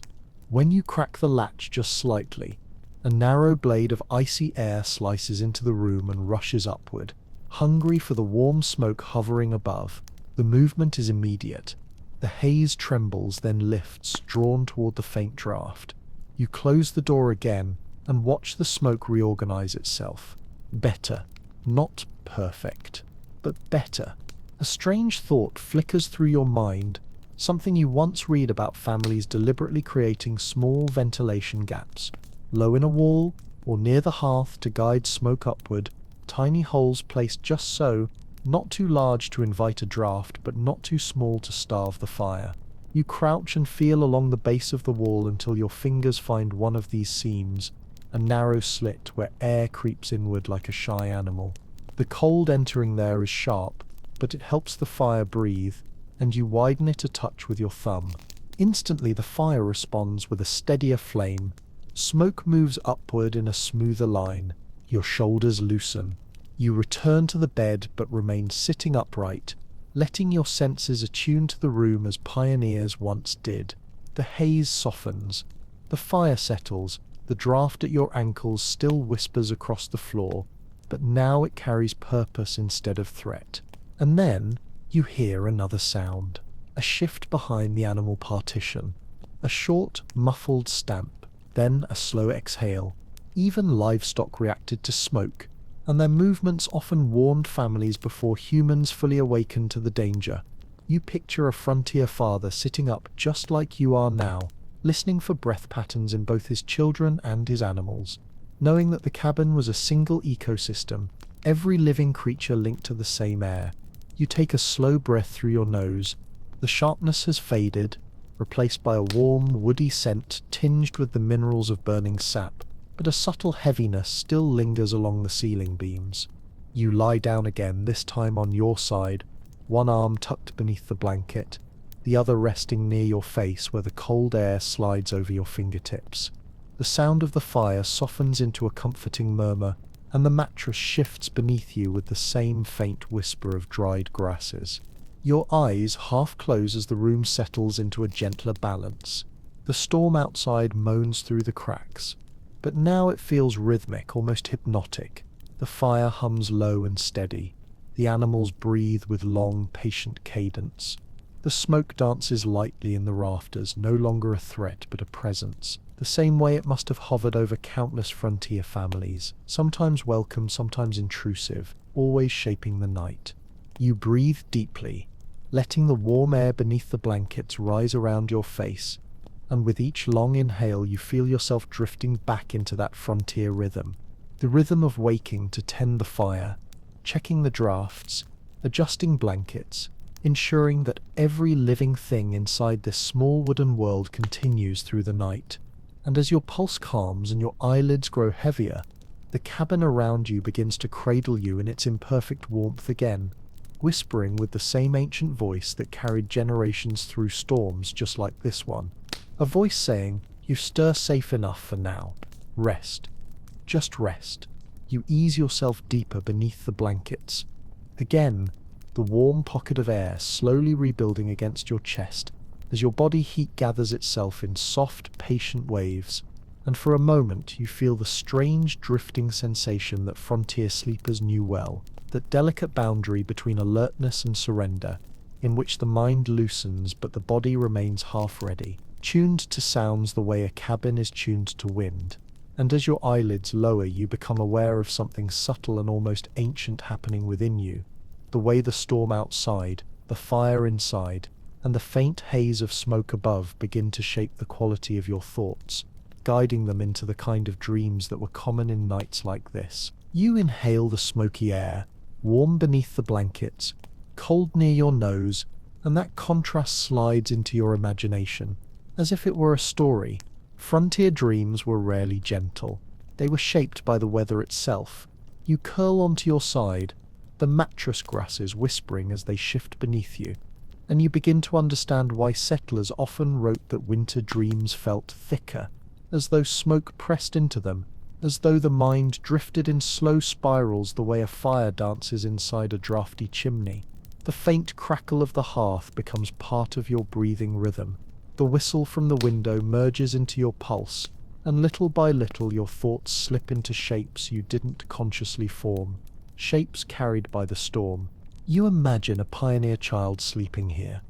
When you crack the latch just slightly, a narrow blade of icy air slices into the room and rushes upward, hungry for the warm smoke hovering above. The movement is immediate. The haze trembles, then lifts, drawn toward the faint draft. You close the door again and watch the smoke reorganize itself. Better. Not perfect, but better. A strange thought flickers through your mind, something you once read about families deliberately creating small ventilation gaps, low in a wall or near the hearth to guide smoke upward, tiny holes placed just so, not too large to invite a draft, but not too small to starve the fire. You crouch and feel along the base of the wall until your fingers find one of these seams, a narrow slit where air creeps inward like a shy animal. The cold entering there is sharp, but it helps the fire breathe, and you widen it a touch with your thumb. Instantly the fire responds with a steadier flame. Smoke moves upward in a smoother line. Your shoulders loosen. You return to the bed but remain sitting upright, letting your senses attune to the room as pioneers once did. The haze softens. The fire settles. The draft at your ankles still whispers across the floor, but now it carries purpose instead of threat. And then you hear another sound. A shift behind the animal partition. A short, muffled stamp. Then a slow exhale. Even livestock reacted to smoke, and their movements often warned families before humans fully awakened to the danger. You picture a frontier father sitting up just like you are now, listening for breath patterns in both his children and his animals. Knowing that the cabin was a single ecosystem, every living creature linked to the same air. You take a slow breath through your nose. The sharpness has faded, replaced by a warm, woody scent tinged with the minerals of burning sap, but a subtle heaviness still lingers along the ceiling beams. You lie down again, this time on your side, one arm tucked beneath the blanket, the other resting near your face where the cold air slides over your fingertips. The sound of the fire softens into a comforting murmur, and the mattress shifts beneath you with the same faint whisper of dried grasses. Your eyes half close as the room settles into a gentler balance. The storm outside moans through the cracks, but now it feels rhythmic, almost hypnotic. The fire hums low and steady. The animals breathe with long, patient cadence. The smoke dances lightly in the rafters, no longer a threat but a presence, the same way it must have hovered over countless frontier families, sometimes welcome, sometimes intrusive, always shaping the night. You breathe deeply, letting the warm air beneath the blankets rise around your face, and with each long inhale you feel yourself drifting back into that frontier rhythm, the rhythm of waking to tend the fire, checking the drafts, adjusting blankets, ensuring that every living thing inside this small wooden world continues through the night. And as your pulse calms and your eyelids grow heavier, the cabin around you begins to cradle you in its imperfect warmth again, whispering with the same ancient voice that carried generations through storms just like this one. A voice saying, "You stir safe enough for now. Rest. Just rest. You ease yourself deeper beneath the blankets. Again, the warm pocket of air slowly rebuilding against your chest as your body heat gathers itself in soft, patient waves, and for a moment you feel the strange drifting sensation that frontier sleepers knew well, that delicate boundary between alertness and surrender, in which the mind loosens but the body remains half ready, tuned to sounds the way a cabin is tuned to wind. And as your eyelids lower, you become aware of something subtle and almost ancient happening within you. The way the storm outside, the fire inside, and the faint haze of smoke above begin to shape the quality of your thoughts, guiding them into the kind of dreams that were common in nights like this. You inhale the smoky air, warm beneath the blankets, cold near your nose, and that contrast slides into your imagination, as if it were a story. Frontier dreams were rarely gentle. They were shaped by the weather itself. You curl onto your side, the mattress grasses whispering as they shift beneath you, and you begin to understand why settlers often wrote that winter dreams felt thicker, as though smoke pressed into them, as though the mind drifted in slow spirals the way a fire dances inside a drafty chimney. The faint crackle of the hearth becomes part of your breathing rhythm. The whistle from the window merges into your pulse, and little by little your thoughts slip into shapes you didn't consciously form, shapes carried by the storm. You imagine a pioneer child sleeping here,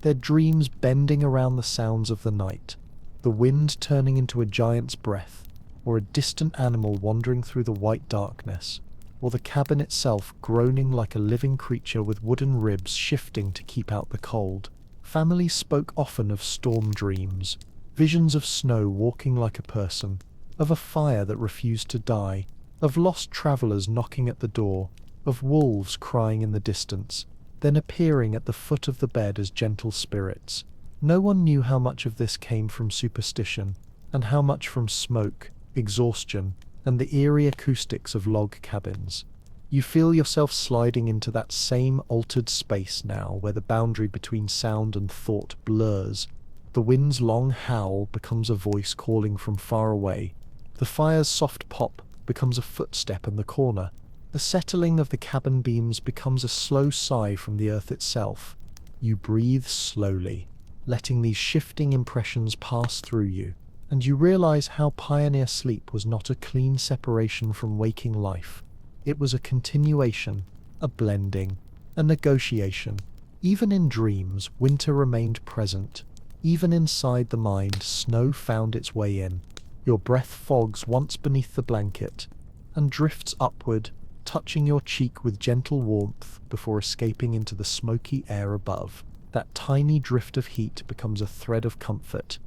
their dreams bending around the sounds of the night, the wind turning into a giant's breath, or a distant animal wandering through the white darkness, or the cabin itself groaning like a living creature with wooden ribs shifting to keep out the cold. Families spoke often of storm dreams, visions of snow walking like a person, of a fire that refused to die, of lost travelers knocking at the door, of wolves crying in the distance, then appearing at the foot of the bed as gentle spirits. No one knew how much of this came from superstition, and how much from smoke, exhaustion, and the eerie acoustics of log cabins. You feel yourself sliding into that same altered space now, where the boundary between sound and thought blurs. The wind's long howl becomes a voice calling from far away. The fire's soft pop becomes a footstep in the corner. The settling of the cabin beams becomes a slow sigh from the earth itself. You breathe slowly, letting these shifting impressions pass through you, and you realize how pioneer sleep was not a clean separation from waking life. It was a continuation, a blending, a negotiation. Even in dreams, winter remained present. Even inside the mind, snow found its way in. Your breath fogs once beneath the blanket, and drifts upward, touching your cheek with gentle warmth before escaping into the smoky air above. That tiny drift of heat becomes a thread of comfort,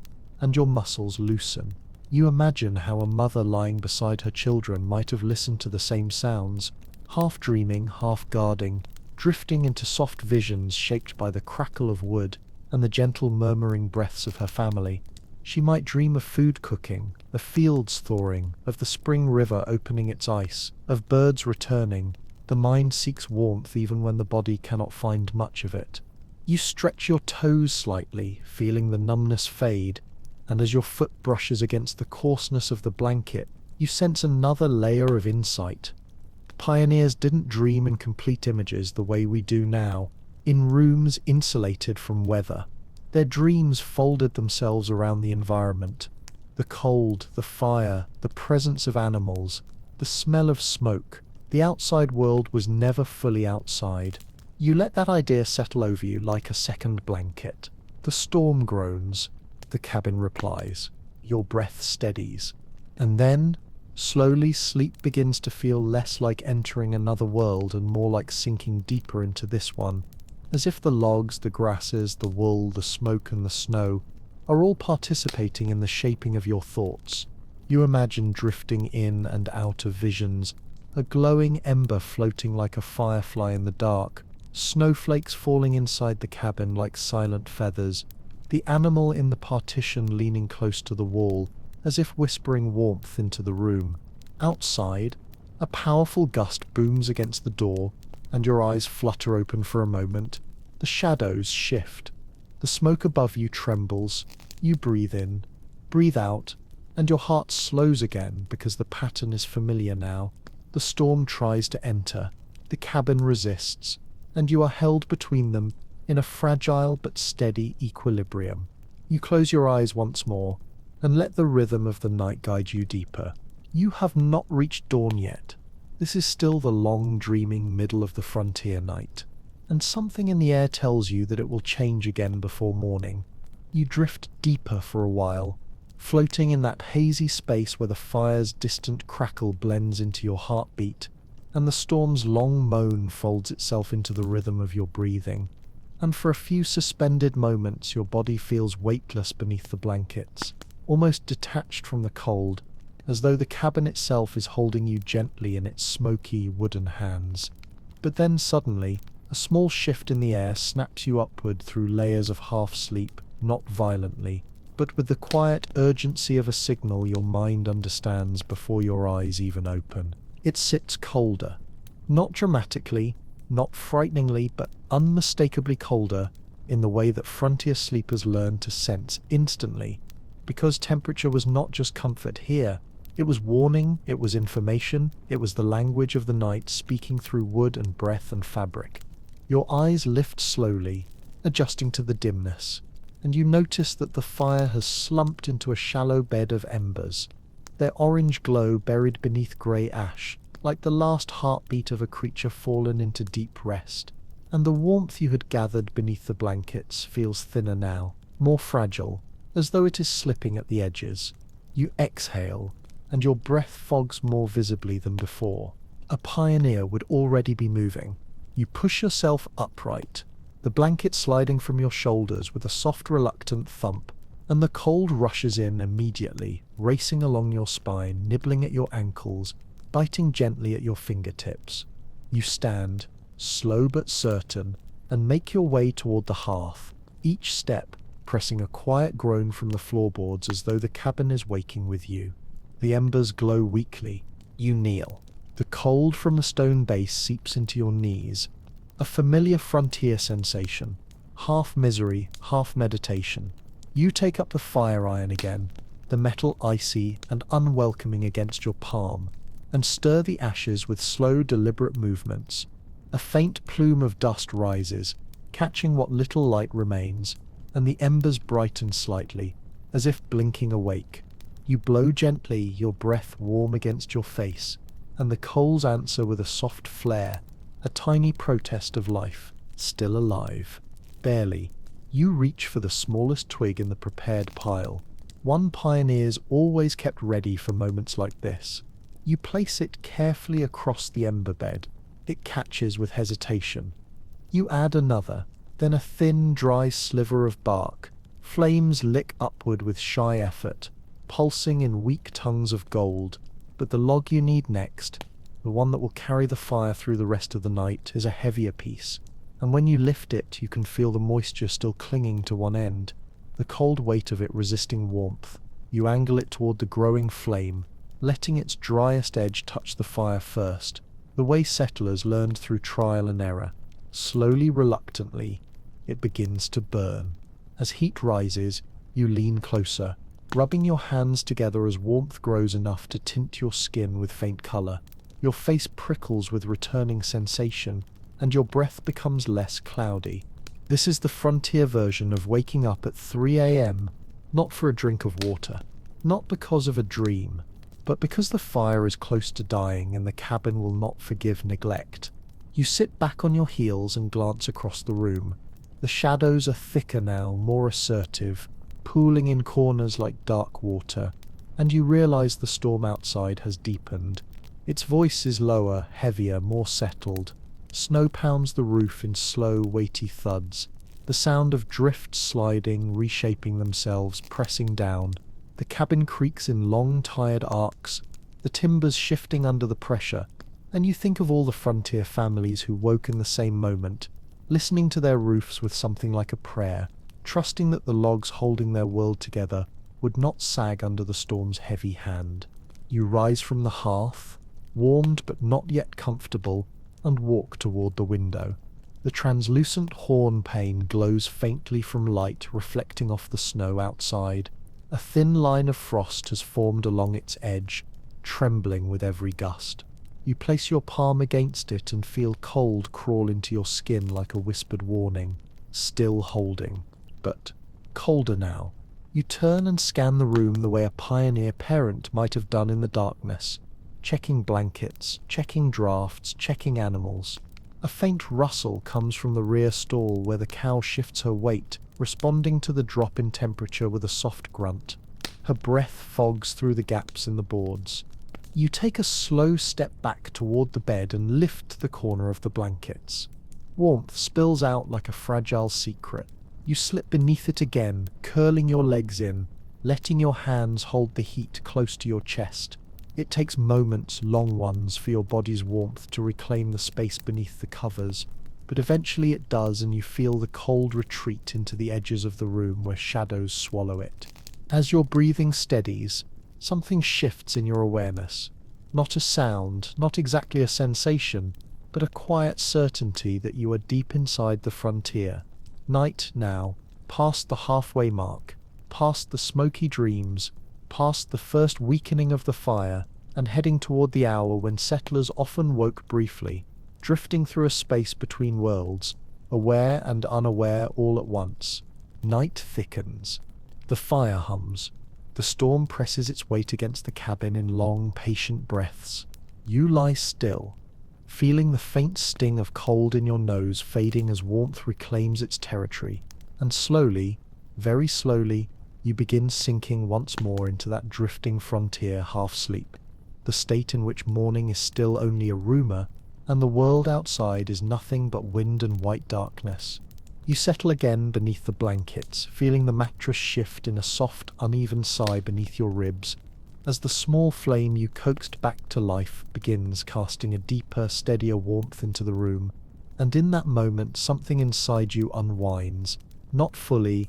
and your muscles loosen. You imagine how a mother lying beside her children might have listened to the same sounds, half dreaming, half guarding, drifting into soft visions shaped by the crackle of wood and the gentle murmuring breaths of her family. She might dream of food cooking, of fields thawing, of the spring river opening its ice, of birds returning. The mind seeks warmth even when the body cannot find much of it. You stretch your toes slightly, feeling the numbness fade, and as your foot brushes against the coarseness of the blanket, you sense another layer of insight. The pioneers didn't dream in complete images the way we do now, in rooms insulated from weather. Their dreams folded themselves around the environment. The cold, the fire, the presence of animals, the smell of smoke. The outside world was never fully outside. You let that idea settle over you like a second blanket. The storm groans. The cabin replies. Your breath steadies. And then, slowly, sleep begins to feel less like entering another world and more like sinking deeper into this one, as if the logs, the grasses, the wool, the smoke and the snow are all participating in the shaping of your thoughts. You imagine drifting in and out of visions, a glowing ember floating like a firefly in the dark, snowflakes falling inside the cabin like silent feathers, the animal in the partition leaning close to the wall, as if whispering warmth into the room. Outside, a powerful gust booms against the door, and your eyes flutter open for a moment. The shadows shift. The smoke above you trembles. You breathe in, breathe out, and your heart slows again because the pattern is familiar now. The storm tries to enter, the cabin resists, and you are held between them in a fragile but steady equilibrium. You close your eyes once more and let the rhythm of the night guide you deeper. You have not reached dawn yet. This is still the long, dreaming middle of the frontier night, and something in the air tells you that it will change again before morning. You drift deeper for a while, floating in that hazy space where the fire's distant crackle blends into your heartbeat, and the storm's long moan folds itself into the rhythm of your breathing. And for a few suspended moments your body feels weightless beneath the blankets, almost detached from the cold, as though the cabin itself is holding you gently in its smoky wooden hands. But then suddenly, a small shift in the air snaps you upward through layers of half-sleep, not violently, but with the quiet urgency of a signal your mind understands before your eyes even open. It sits colder. Not dramatically, not frighteningly, but unmistakably colder in the way that frontier sleepers learn to sense instantly. Because temperature was not just comfort here. It was warning, it was information, it was the language of the night speaking through wood and breath and fabric. Your eyes lift slowly, adjusting to the dimness, and you notice that the fire has slumped into a shallow bed of embers, their orange glow buried beneath grey ash, like the last heartbeat of a creature fallen into deep rest. And the warmth you had gathered beneath the blankets feels thinner now, more fragile, as though it is slipping at the edges. You exhale, and your breath fogs more visibly than before. A pioneer would already be moving. You push yourself upright, the blanket sliding from your shoulders with a soft, reluctant thump, and the cold rushes in immediately, racing along your spine, nibbling at your ankles, biting gently at your fingertips. You stand, slow but certain, and make your way toward the hearth, each step pressing a quiet groan from the floorboards as though the cabin is waking with you. The embers glow weakly. You kneel. The cold from the stone base seeps into your knees, a familiar frontier sensation, half misery, half meditation. You take up the fire iron again, the metal icy and unwelcoming against your palm, and stir the ashes with slow, deliberate movements. A faint plume of dust rises, catching what little light remains, and the embers brighten slightly, as if blinking awake. You blow gently, your breath warm against your face, and the coals answer with a soft flare, a tiny protest of life, still alive. Barely. You reach for the smallest twig in the prepared pile. One pioneer's always kept ready for moments like this. You place it carefully across the ember bed. It catches with hesitation. You add another, then a thin, dry sliver of bark. Flames lick upward with shy effort, pulsing in weak tongues of gold. But the log you need next, the one that will carry the fire through the rest of the night, is a heavier piece. And when you lift it, you can feel the moisture still clinging to one end, the cold weight of it resisting warmth. You angle it toward the growing flame, letting its driest edge touch the fire first, the way settlers learned through trial and error. Slowly, reluctantly, it begins to burn. As heat rises, you lean closer, rubbing your hands together as warmth grows enough to tint your skin with faint color. Your face prickles with returning sensation, and your breath becomes less cloudy. This is the frontier version of waking up at 3 a.m., not for a drink of water, not because of a dream, but because the fire is close to dying and the cabin will not forgive neglect. You sit back on your heels and glance across the room. The shadows are thicker now, more assertive, pooling in corners like dark water, and you realize the storm outside has deepened. Its voice is lower, heavier, more settled. Snow pounds the roof in slow, weighty thuds, the sound of drifts sliding, reshaping themselves, pressing down. The cabin creaks in long, tired arcs, the timbers shifting under the pressure, and you think of all the frontier families who woke in the same moment, listening to their roofs with something like a prayer, trusting that the logs holding their world together would not sag under the storm's heavy hand. You rise from the hearth, warmed but not yet comfortable, and walk toward the window. The translucent horn pane glows faintly from light reflecting off the snow outside, A thin line of frost has formed along its edge, trembling with every gust. You place your palm against it and feel cold crawl into your skin like a whispered warning, still holding, but colder now. You turn and scan the room the way a pioneer parent might have done in the darkness, checking blankets, checking drafts, checking animals. A faint rustle comes from the rear stall where the cow shifts her weight, responding to the drop in temperature with a soft grunt. Her breath fogs through the gaps in the boards. You take a slow step back toward the bed and lift the corner of the blankets. Warmth spills out like a fragile secret. You slip beneath it again, curling your legs in, letting your hands hold the heat close to your chest. It takes moments, long ones, for your body's warmth to reclaim the space beneath the covers, but eventually it does, and you feel the cold retreat into the edges of the room where shadows swallow it. As your breathing steadies, something shifts in your awareness. Not a sound, not exactly a sensation, but a quiet certainty that you are deep inside the frontier. Night now, past the halfway mark, past the smoky dreams, past the first weakening of the fire, and heading toward the hour when settlers often woke briefly, drifting through a space between worlds, aware and unaware all at once. Night thickens. The fire hums. The storm presses its weight against the cabin in long, patient breaths. You lie still, feeling the faint sting of cold in your nose fading as warmth reclaims its territory, and slowly, very slowly, you begin sinking once more into that drifting frontier half-sleep, the state in which morning is still only a rumor, and the world outside is nothing but wind and white darkness. You settle again beneath the blankets, feeling the mattress shift in a soft, uneven sigh beneath your ribs, as the small flame you coaxed back to life begins casting a deeper, steadier warmth into the room, and in that moment something inside you unwinds, not fully,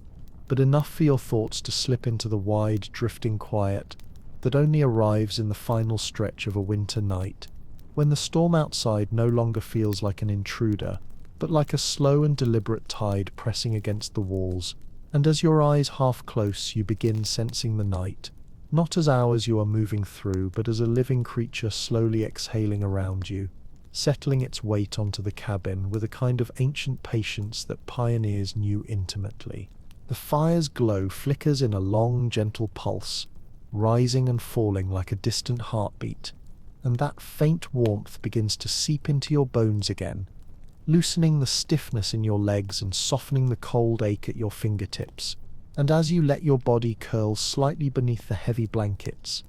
but enough for your thoughts to slip into the wide, drifting quiet that only arrives in the final stretch of a winter night, when the storm outside no longer feels like an intruder, but like a slow and deliberate tide pressing against the walls, and as your eyes half close you begin sensing the night, not as hours you are moving through, but as a living creature slowly exhaling around you, settling its weight onto the cabin with a kind of ancient patience that pioneers knew intimately. The fire's glow flickers in a long, gentle pulse, rising and falling like a distant heartbeat, and that faint warmth begins to seep into your bones again, loosening the stiffness in your legs and softening the cold ache at your fingertips. And as you let your body curl slightly beneath the heavy blankets,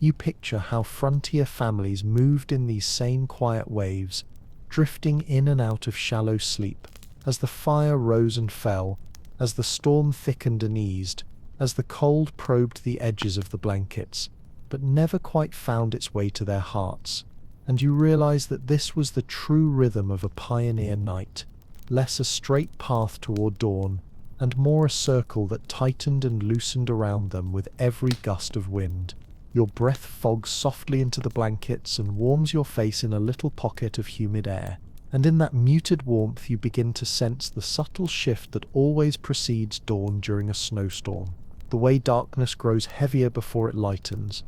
you picture how frontier families moved in these same quiet waves, drifting in and out of shallow sleep, as the fire rose and fell, as the storm thickened and eased, as the cold probed the edges of the blankets, but never quite found its way to their hearts. And you realize that this was the true rhythm of a pioneer night, less a straight path toward dawn, and more a circle that tightened and loosened around them with every gust of wind. Your breath fogs softly into the blankets and warms your face in a little pocket of humid air, and in that muted warmth you begin to sense the subtle shift that always precedes dawn during a snowstorm, the way darkness grows heavier before it lightens,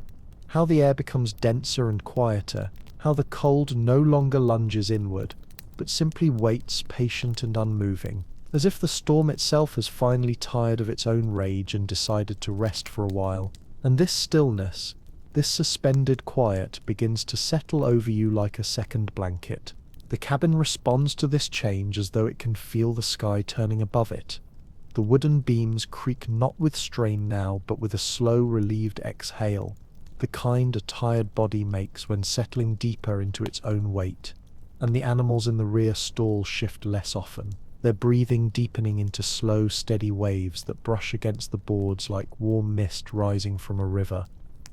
how the air becomes denser and quieter, how the cold no longer lunges inward, but simply waits, patient and unmoving, as if the storm itself has finally tired of its own rage and decided to rest for a while. And this stillness, this suspended quiet, begins to settle over you like a second blanket. The cabin responds to this change as though it can feel the sky turning above it. The wooden beams creak not with strain now, but with a slow, relieved exhale, the kind a tired body makes when settling deeper into its own weight. And the animals in the rear stall shift less often, their breathing deepening into slow, steady waves that brush against the boards like warm mist rising from a river.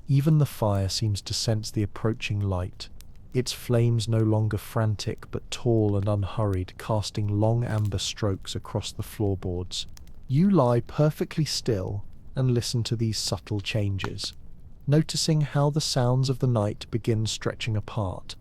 Even the fire seems to sense the approaching light, its flames no longer frantic but tall and unhurried, casting long amber strokes across the floorboards. You lie perfectly still and listen to these subtle changes, noticing how the sounds of the night begin stretching apart,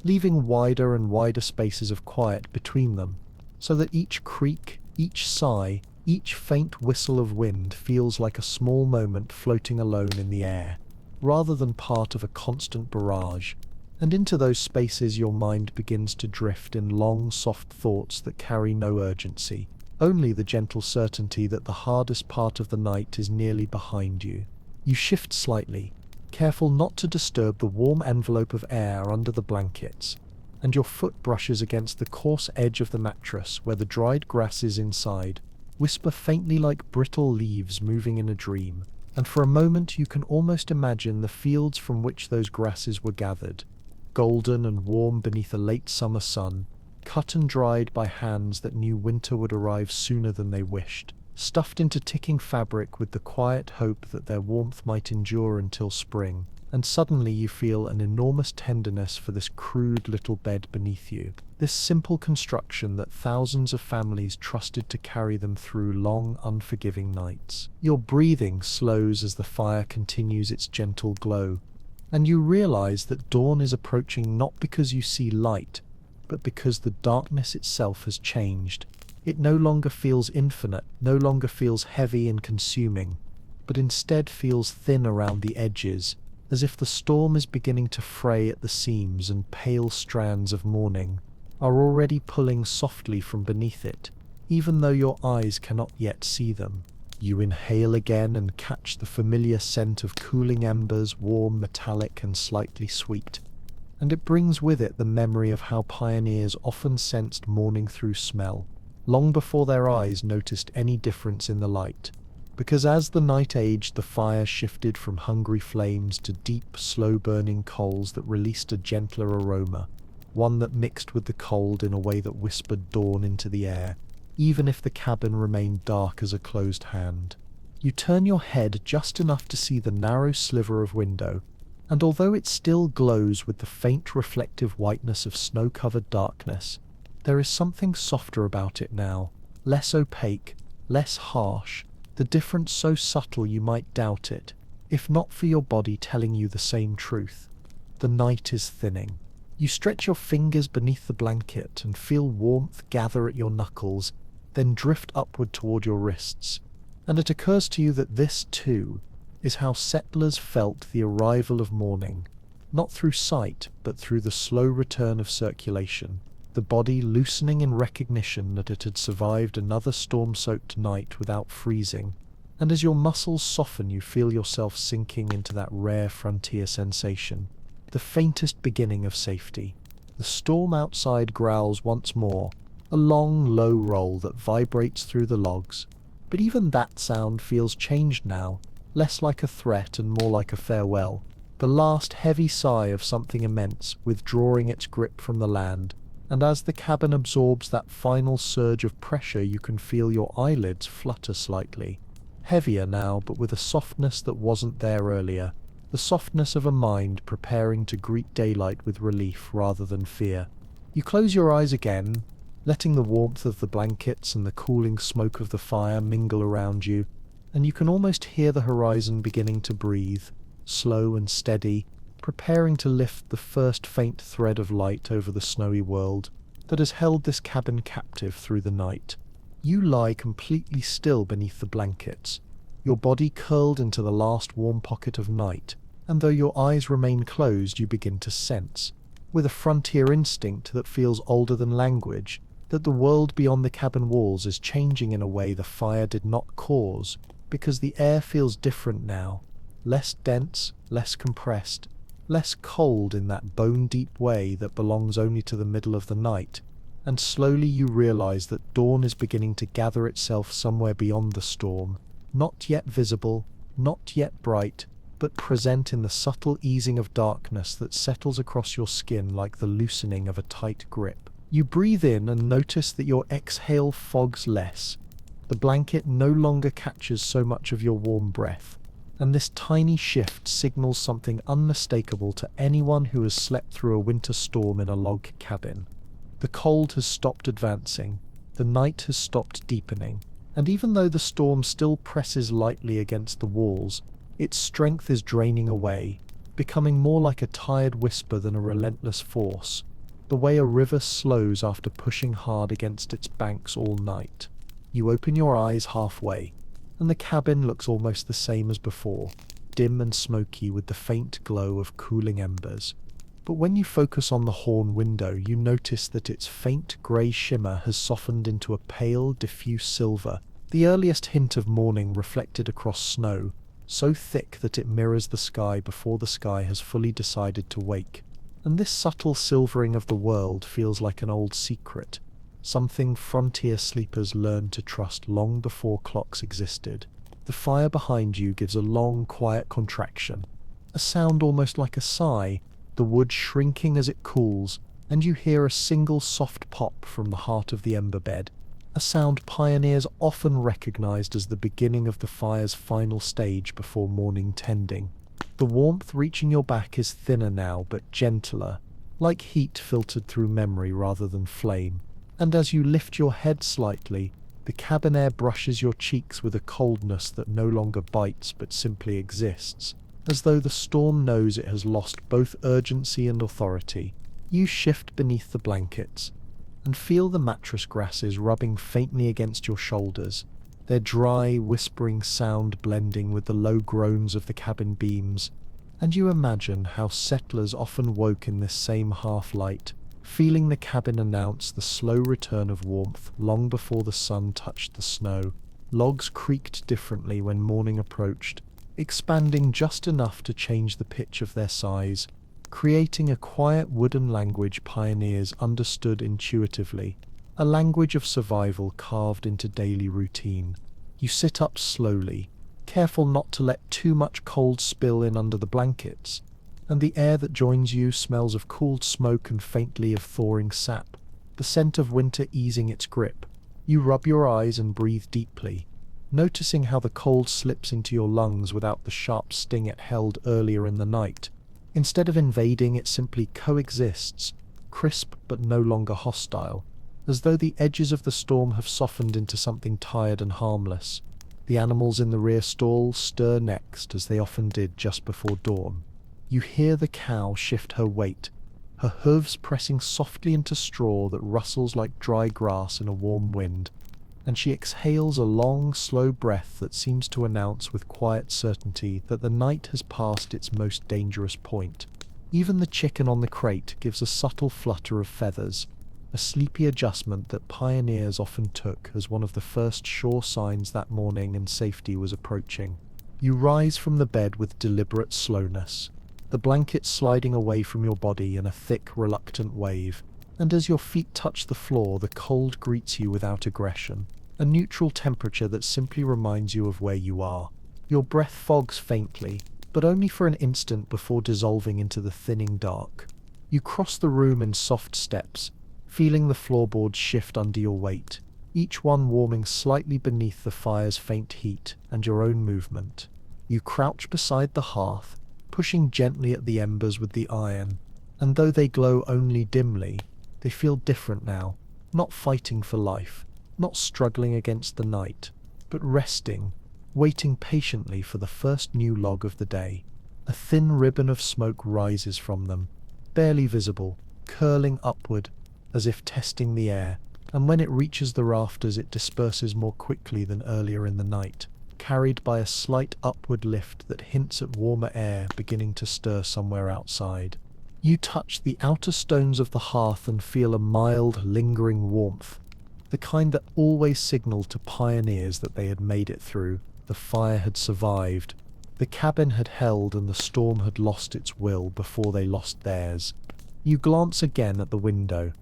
leaving wider and wider spaces of quiet between them, so that each creak, each sigh, Each faint whistle of wind feels like a small moment floating alone in the air, rather than part of a constant barrage. And into those spaces your mind begins to drift in long, soft thoughts that carry no urgency, only the gentle certainty that the hardest part of the night is nearly behind you. You shift slightly, careful not to disturb the warm envelope of air under the blankets, and your foot brushes against the coarse edge of the mattress where the dried grasses inside whisper faintly like brittle leaves moving in a dream, and for a moment you can almost imagine the fields from which those grasses were gathered, golden and warm beneath a late summer sun, cut and dried by hands that knew winter would arrive sooner than they wished, stuffed into ticking fabric with the quiet hope that their warmth might endure until spring. And suddenly you feel an enormous tenderness for this crude little bed beneath you, this simple construction that thousands of families trusted to carry them through long, unforgiving nights. Your breathing slows as the fire continues its gentle glow, and you realize that dawn is approaching not because you see light, but because the darkness itself has changed. It no longer feels infinite, no longer feels heavy and consuming, but instead feels thin around the edges, as if the storm is beginning to fray at the seams and pale strands of morning are already pulling softly from beneath it, even though your eyes cannot yet see them. You inhale again and catch the familiar scent of cooling embers, warm, metallic, and slightly sweet, and it brings with it the memory of how pioneers often sensed morning through smell, long before their eyes noticed any difference in the light. Because as the night aged, the fire shifted from hungry flames to deep, slow-burning coals that released a gentler aroma, one that mixed with the cold in a way that whispered dawn into the air, even if the cabin remained dark as a closed hand. You turn your head just enough to see the narrow sliver of window, and although it still glows with the faint reflective whiteness of snow-covered darkness, there is something softer about it now, less opaque, less harsh, the difference so subtle you might doubt it, if not for your body telling you the same truth. The night is thinning. You stretch your fingers beneath the blanket and feel warmth gather at your knuckles, then drift upward toward your wrists, and it occurs to you that this, too, is how settlers felt the arrival of morning, not through sight, but through the slow return of circulation, the body loosening in recognition that it had survived another storm-soaked night without freezing, and as your muscles soften you feel yourself sinking into that rare frontier sensation, the faintest beginning of safety. The storm outside growls once more, a long, low roll that vibrates through the logs, but even that sound feels changed now, less like a threat and more like a farewell, the last heavy sigh of something immense withdrawing its grip from the land. And as the cabin absorbs that final surge of pressure you can feel your eyelids flutter slightly. Heavier now, but with a softness that wasn't there earlier, the softness of a mind preparing to greet daylight with relief rather than fear. You close your eyes again, letting the warmth of the blankets and the cooling smoke of the fire mingle around you, and you can almost hear the horizon beginning to breathe, slow and steady, preparing to lift the first faint thread of light over the snowy world that has held this cabin captive through the night. You lie completely still beneath the blankets, your body curled into the last warm pocket of night, and though your eyes remain closed, you begin to sense, with a frontier instinct that feels older than language, that the world beyond the cabin walls is changing in a way the fire did not cause, because the air feels different now, less dense, less compressed, less cold in that bone-deep way that belongs only to the middle of the night, and slowly you realize that dawn is beginning to gather itself somewhere beyond the storm, not yet visible, not yet bright, but present in the subtle easing of darkness that settles across your skin like the loosening of a tight grip. You breathe in and notice that your exhale fogs less. The blanket no longer catches so much of your warm breath, and this tiny shift signals something unmistakable to anyone who has slept through a winter storm in a log cabin. The cold has stopped advancing, the night has stopped deepening, and even though the storm still presses lightly against the walls, its strength is draining away, becoming more like a tired whisper than a relentless force, the way a river slows after pushing hard against its banks all night. You open your eyes halfway, and the cabin looks almost the same as before, dim and smoky with the faint glow of cooling embers. But when you focus on the horn window, you notice that its faint grey shimmer has softened into a pale, diffuse silver, the earliest hint of morning reflected across snow, so thick that it mirrors the sky before the sky has fully decided to wake. And this subtle silvering of the world feels like an old secret, something frontier sleepers learned to trust long before clocks existed. The fire behind you gives a long, quiet contraction, a sound almost like a sigh, the wood shrinking as it cools, and you hear a single soft pop from the heart of the ember bed, a sound pioneers often recognized as the beginning of the fire's final stage before morning tending. The warmth reaching your back is thinner now, but gentler, like heat filtered through memory rather than flame. And as you lift your head slightly, the cabin air brushes your cheeks with a coldness that no longer bites but simply exists, as though the storm knows it has lost both urgency and authority. You shift beneath the blankets, and feel the mattress grasses rubbing faintly against your shoulders, their dry, whispering sound blending with the low groans of the cabin beams, and you imagine how settlers often woke in this same half-light, feeling the cabin announce the slow return of warmth long before the sun touched the snow. Logs creaked differently when morning approached, expanding just enough to change the pitch of their size, creating a quiet wooden language pioneers understood intuitively, a language of survival carved into daily routine. You sit up slowly, careful not to let too much cold spill in under the blankets, and the air that joins you smells of cooled smoke and faintly of thawing sap, the scent of winter easing its grip. You rub your eyes and breathe deeply, noticing how the cold slips into your lungs without the sharp sting it held earlier in the night. Instead of invading, it simply coexists, crisp but no longer hostile, as though the edges of the storm have softened into something tired and harmless. The animals in the rear stall stir next, as they often did just before dawn. You hear the cow shift her weight, her hooves pressing softly into straw that rustles like dry grass in a warm wind, and she exhales a long, slow breath that seems to announce with quiet certainty that the night has passed its most dangerous point. Even the chicken on the crate gives a subtle flutter of feathers, a sleepy adjustment that pioneers often took as one of the first sure signs that morning and safety was approaching. You rise from the bed with deliberate slowness, the blanket sliding away from your body in a thick, reluctant wave, and as your feet touch the floor, the cold greets you without aggression, a neutral temperature that simply reminds you of where you are. Your breath fogs faintly, but only for an instant before dissolving into the thinning dark. You cross the room in soft steps, feeling the floorboards shift under your weight, each one warming slightly beneath the fire's faint heat and your own movement. You crouch beside the hearth, pushing gently at the embers with the iron, and though they glow only dimly, they feel different now, not fighting for life, not struggling against the night, but resting, waiting patiently for the first new log of the day. A thin ribbon of smoke rises from them, barely visible, curling upward, as if testing the air, and when it reaches the rafters it disperses more quickly than earlier in the night, carried by a slight upward lift that hints at warmer air beginning to stir somewhere outside. You touch the outer stones of the hearth and feel a mild, lingering warmth, the kind that always signaled to pioneers that they had made it through. The fire had survived, the cabin had held, and the storm had lost its will before they lost theirs. You glance again at the window.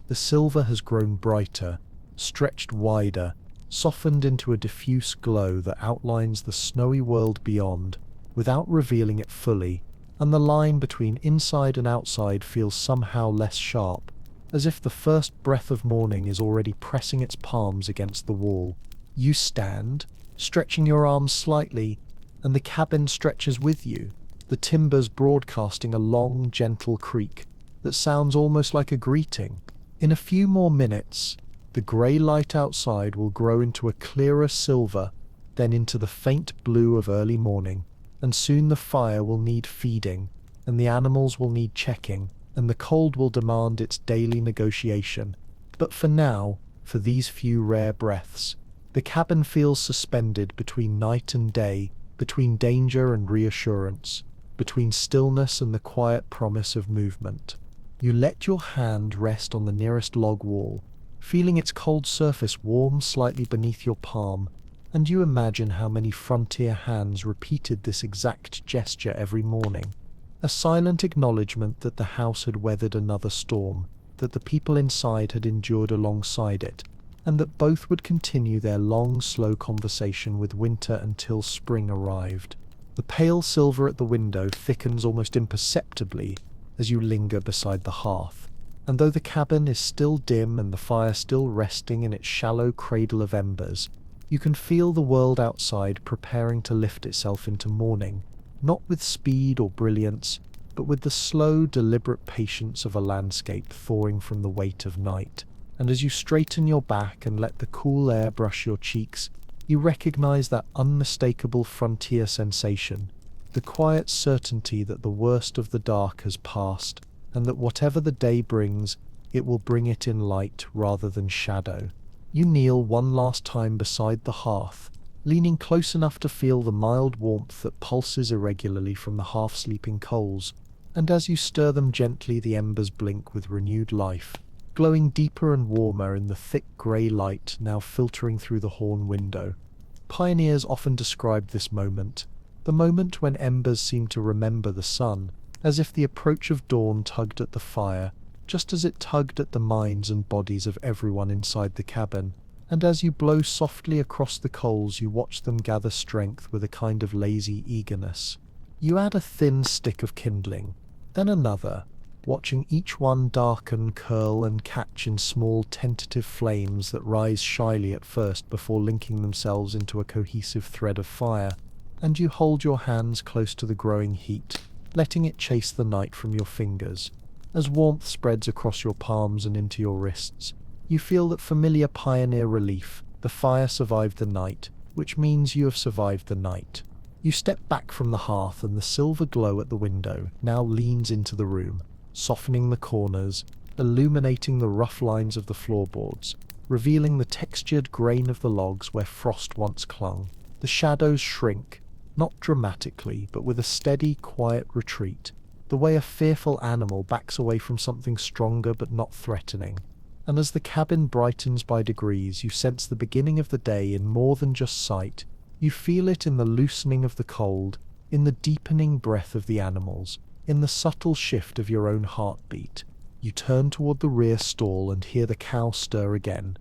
The silver has grown brighter, stretched wider, softened into a diffuse glow that outlines the snowy world beyond, without revealing it fully, and the line between inside and outside feels somehow less sharp, as if the first breath of morning is already pressing its palms against the wall. You stand, stretching your arms slightly, and the cabin stretches with you, the timbers broadcasting a long, gentle creak that sounds almost like a greeting. In a few more minutes, the grey light outside will grow into a clearer silver, then into the faint blue of early morning, and soon the fire will need feeding, and the animals will need checking, and the cold will demand its daily negotiation. But for now, for these few rare breaths, The cabin feels suspended between night and day, between danger and reassurance, between stillness and the quiet promise of movement. You let your hand rest on the nearest log wall, feeling its cold surface warm slightly beneath your palm, and you imagine how many frontier hands repeated this exact gesture every morning. A silent acknowledgement that the house had weathered another storm, that the people inside had endured alongside it, and that both would continue their long, slow conversation with winter until spring arrived. The pale silver at the window thickens almost imperceptibly as you linger beside the hearth, and though the cabin is still dim and the fire still resting in its shallow cradle of embers, you can feel the world outside preparing to lift itself into morning, not with speed or brilliance, but with the slow, deliberate patience of a landscape thawing from the weight of night. And as you straighten your back and let the cool air brush your cheeks, you recognize that unmistakable frontier sensation, the quiet certainty that the worst of the dark has passed, and that whatever the day brings, it will bring it in light rather than shadow. You kneel one last time beside the hearth, leaning close enough to feel the mild warmth that pulses irregularly from the half-sleeping coals, and as you stir them gently, the embers blink with renewed life, glowing deeper and warmer in the thick grey light now filtering through the horn window. Pioneers often described this moment, the moment when embers seem to remember the sun, as if the approach of dawn tugged at the fire, just as it tugged at the minds and bodies of everyone inside the cabin. And as you blow softly across the coals, you watch them gather strength with a kind of lazy eagerness. You add a thin stick of kindling, then another, watching each one darken, curl, and catch in small tentative flames that rise shyly at first before linking themselves into a cohesive thread of fire, and you hold your hands close to the growing heat, letting it chase the night from your fingers. As warmth spreads across your palms and into your wrists, you feel that familiar pioneer relief. The fire survived the night, which means you have survived the night. You step back from the hearth, and the silver glow at the window now leans into the room, softening the corners, illuminating the rough lines of the floorboards, revealing the textured grain of the logs where frost once clung. The shadows shrink, not dramatically, but with a steady, quiet retreat, the way a fearful animal backs away from something stronger but not threatening. And as the cabin brightens by degrees, you sense the beginning of the day in more than just sight. You feel it in the loosening of the cold, in the deepening breath of the animals, in the subtle shift of your own heartbeat. You turn toward the rear stall and hear the cow stir again,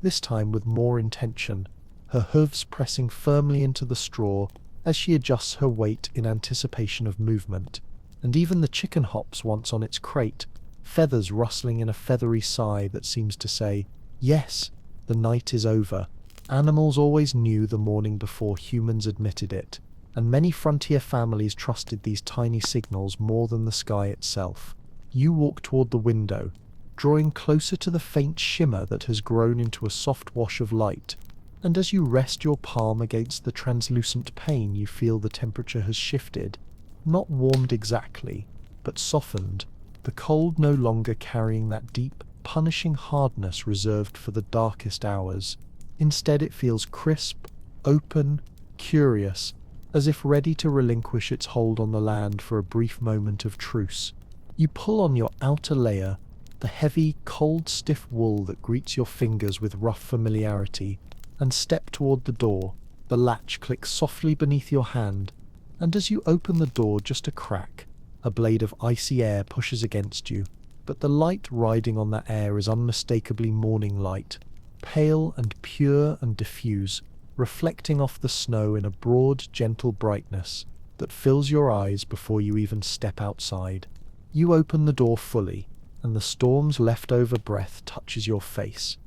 this time with more intention, her hooves pressing firmly into the straw as she adjusts her weight in anticipation of movement. And even the chicken hops once on its crate, feathers rustling in a feathery sigh that seems to say, yes, the night is over. Animals always knew the morning before humans admitted it, and many frontier families trusted these tiny signals more than the sky itself. You walk toward the window, drawing closer to the faint shimmer that has grown into a soft wash of light, and as you rest your palm against the translucent pane, you feel the temperature has shifted, not warmed exactly, but softened, the cold no longer carrying that deep, punishing hardness reserved for the darkest hours. Instead, it feels crisp, open, curious, as if ready to relinquish its hold on the land for a brief moment of truce. You pull on your outer layer, the heavy, cold, stiff wool that greets your fingers with rough familiarity, and step toward the door. The latch clicks softly beneath your hand, and as you open the door just a crack, a blade of icy air pushes against you, but the light riding on that air is unmistakably morning light, pale and pure and diffuse, reflecting off the snow in a broad, gentle brightness that fills your eyes before you even step outside. You open the door fully, and the storm's leftover breath touches your face.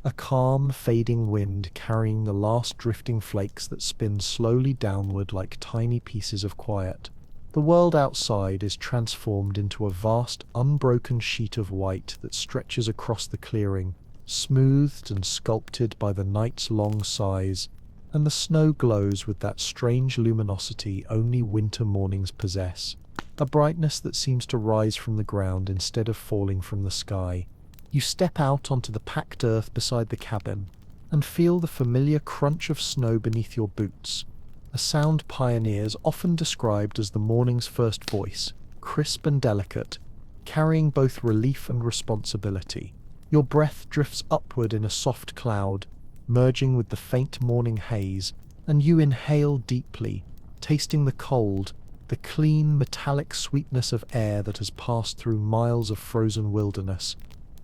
A calm, fading wind carrying the last drifting flakes that spin slowly downward like tiny pieces of quiet. The world outside is transformed into a vast, unbroken sheet of white that stretches across the clearing, smoothed and sculpted by the night's long sighs, and the snow glows with that strange luminosity only winter mornings possess, a brightness that seems to rise from the ground instead of falling from the sky. You step out onto the packed earth beside the cabin, and feel the familiar crunch of snow beneath your boots. A sound pioneers often described as the morning's first voice, crisp and delicate, carrying both relief and responsibility. Your breath drifts upward in a soft cloud, merging with the faint morning haze, and you inhale deeply, tasting the cold, the clean, metallic sweetness of air that has passed through miles of frozen wilderness,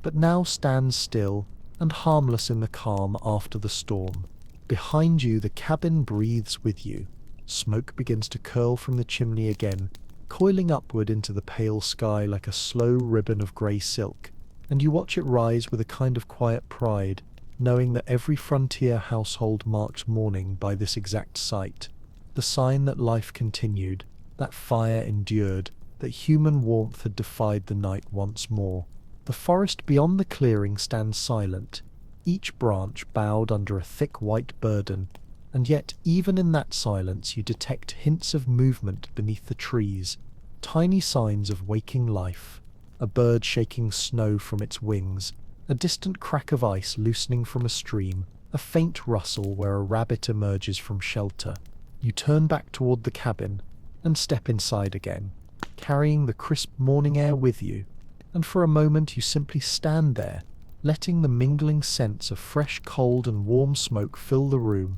but now stands still and harmless in the calm after the storm. Behind you, the cabin breathes with you. Smoke begins to curl from the chimney again, coiling upward into the pale sky like a slow ribbon of grey silk, and you watch it rise with a kind of quiet pride, knowing that every frontier household marks morning by this exact sight, the sign that life continued, that fire endured, that human warmth had defied the night once more. The forest beyond the clearing stands silent, each branch bowed under a thick white burden, and yet even in that silence you detect hints of movement beneath the trees, tiny signs of waking life, a bird shaking snow from its wings, a distant crack of ice loosening from a stream, a faint rustle where a rabbit emerges from shelter. You turn back toward the cabin and step inside again, carrying the crisp morning air with you, and for a moment you simply stand there, letting the mingling scents of fresh cold and warm smoke fill the room,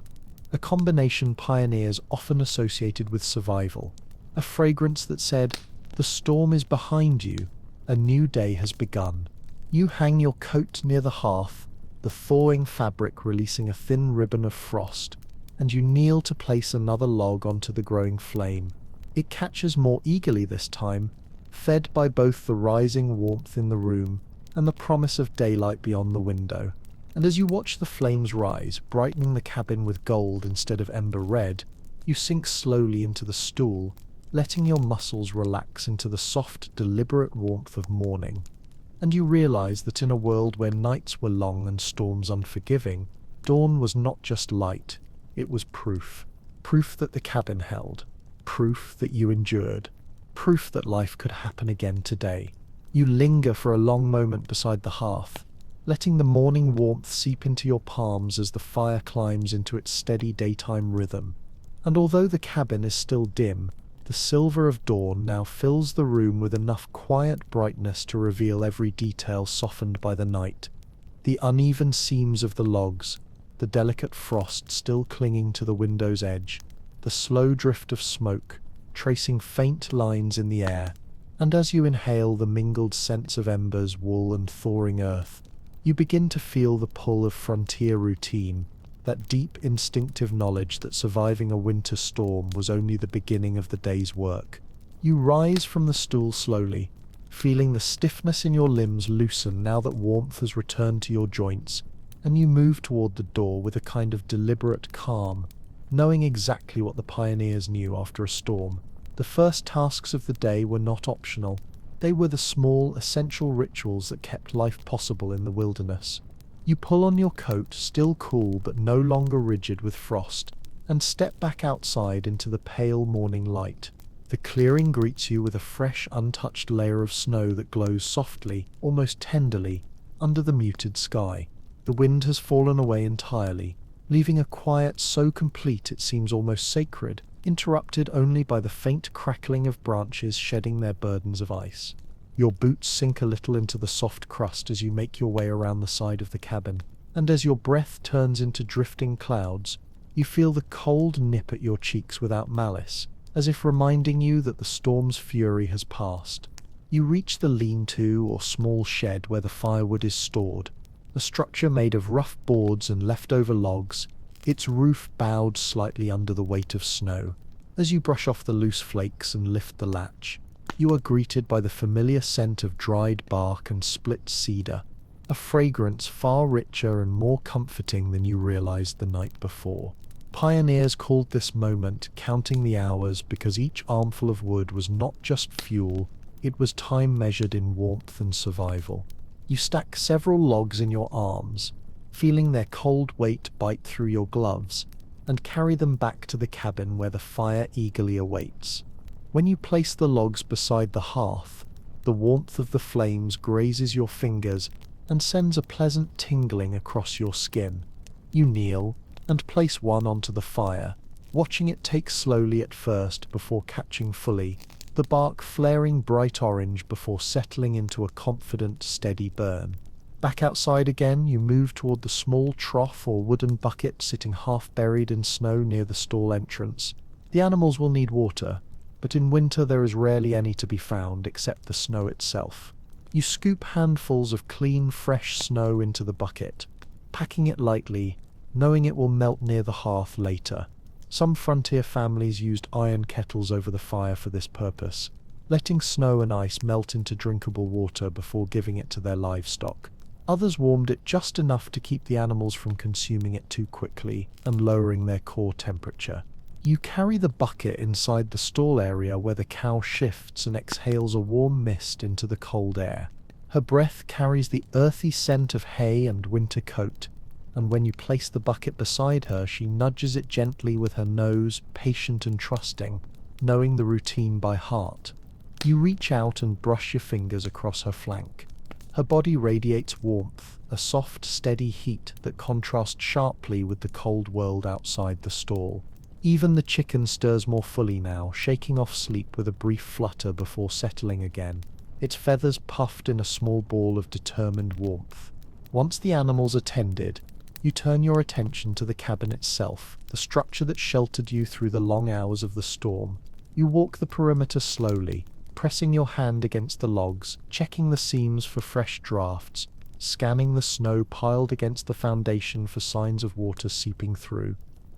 a combination pioneers often associated with survival, a fragrance that said, "The storm is behind you, a new day has begun." You hang your coat near the hearth, the thawing fabric releasing a thin ribbon of frost, and you kneel to place another log onto the growing flame. It catches more eagerly this time, fed by both the rising warmth in the room and the promise of daylight beyond the window. And as you watch the flames rise, brightening the cabin with gold instead of ember red, you sink slowly into the stool, letting your muscles relax into the soft, deliberate warmth of morning. And you realize that in a world where nights were long and storms unforgiving, dawn was not just light, it was proof. Proof that the cabin held. Proof that you endured. Proof that life could happen again today. You linger for a long moment beside the hearth, letting the morning warmth seep into your palms as the fire climbs into its steady daytime rhythm. And although the cabin is still dim, the silver of dawn now fills the room with enough quiet brightness to reveal every detail softened by the night. The uneven seams of the logs, the delicate frost still clinging to the window's edge, the slow drift of smoke, tracing faint lines in the air, and as you inhale the mingled scents of embers, wool, and thawing earth, you begin to feel the pull of frontier routine, that deep instinctive knowledge that surviving a winter storm was only the beginning of the day's work. You rise from the stool slowly, feeling the stiffness in your limbs loosen now that warmth has returned to your joints, and you move toward the door with a kind of deliberate calm, knowing exactly what the pioneers knew after a storm. The first tasks of the day were not optional. They were the small, essential rituals that kept life possible in the wilderness. You pull on your coat, still cool but no longer rigid with frost, and step back outside into the pale morning light. The clearing greets you with a fresh, untouched layer of snow that glows softly, almost tenderly, under the muted sky. The wind has fallen away entirely, leaving a quiet so complete it seems almost sacred, interrupted only by the faint crackling of branches shedding their burdens of ice. Your boots sink a little into the soft crust as you make your way around the side of the cabin, and as your breath turns into drifting clouds, you feel the cold nip at your cheeks without malice, as if reminding you that the storm's fury has passed. You reach the lean-to or small shed where the firewood is stored, a structure made of rough boards and leftover logs, its roof bowed slightly under the weight of snow. As you brush off the loose flakes and lift the latch, you are greeted by the familiar scent of dried bark and split cedar, a fragrance far richer and more comforting than you realized the night before. Pioneers called this moment counting the hours because each armful of wood was not just fuel, it was time measured in warmth and survival. You stack several logs in your arms, feeling their cold weight bite through your gloves, and carry them back to the cabin where the fire eagerly awaits. When you place the logs beside the hearth, the warmth of the flames grazes your fingers and sends a pleasant tingling across your skin. You kneel and place one onto the fire, watching it take slowly at first before catching fully, the bark flaring bright orange before settling into a confident, steady burn. Back outside again, you move toward the small trough or wooden bucket sitting half buried in snow near the stall entrance. The animals will need water, but in winter there is rarely any to be found except the snow itself. You scoop handfuls of clean, fresh snow into the bucket, packing it lightly, knowing it will melt near the hearth later. Some frontier families used iron kettles over the fire for this purpose, letting snow and ice melt into drinkable water before giving it to their livestock. Others warmed it just enough to keep the animals from consuming it too quickly and lowering their core temperature. You carry the bucket inside the stall area where the cow shifts and exhales a warm mist into the cold air. Her breath carries the earthy scent of hay and winter coat, and when you place the bucket beside her, she nudges it gently with her nose, patient and trusting, knowing the routine by heart. You reach out and brush your fingers across her flank. Her body radiates warmth, a soft, steady heat that contrasts sharply with the cold world outside the stall. Even the chicken stirs more fully now, shaking off sleep with a brief flutter before settling again, its feathers puffed in a small ball of determined warmth. Once the animals are tended, you turn your attention to the cabin itself, the structure that sheltered you through the long hours of the storm. You walk the perimeter slowly, pressing your hand against the logs, checking the seams for fresh drafts, scanning the snow piled against the foundation for signs of water seeping through.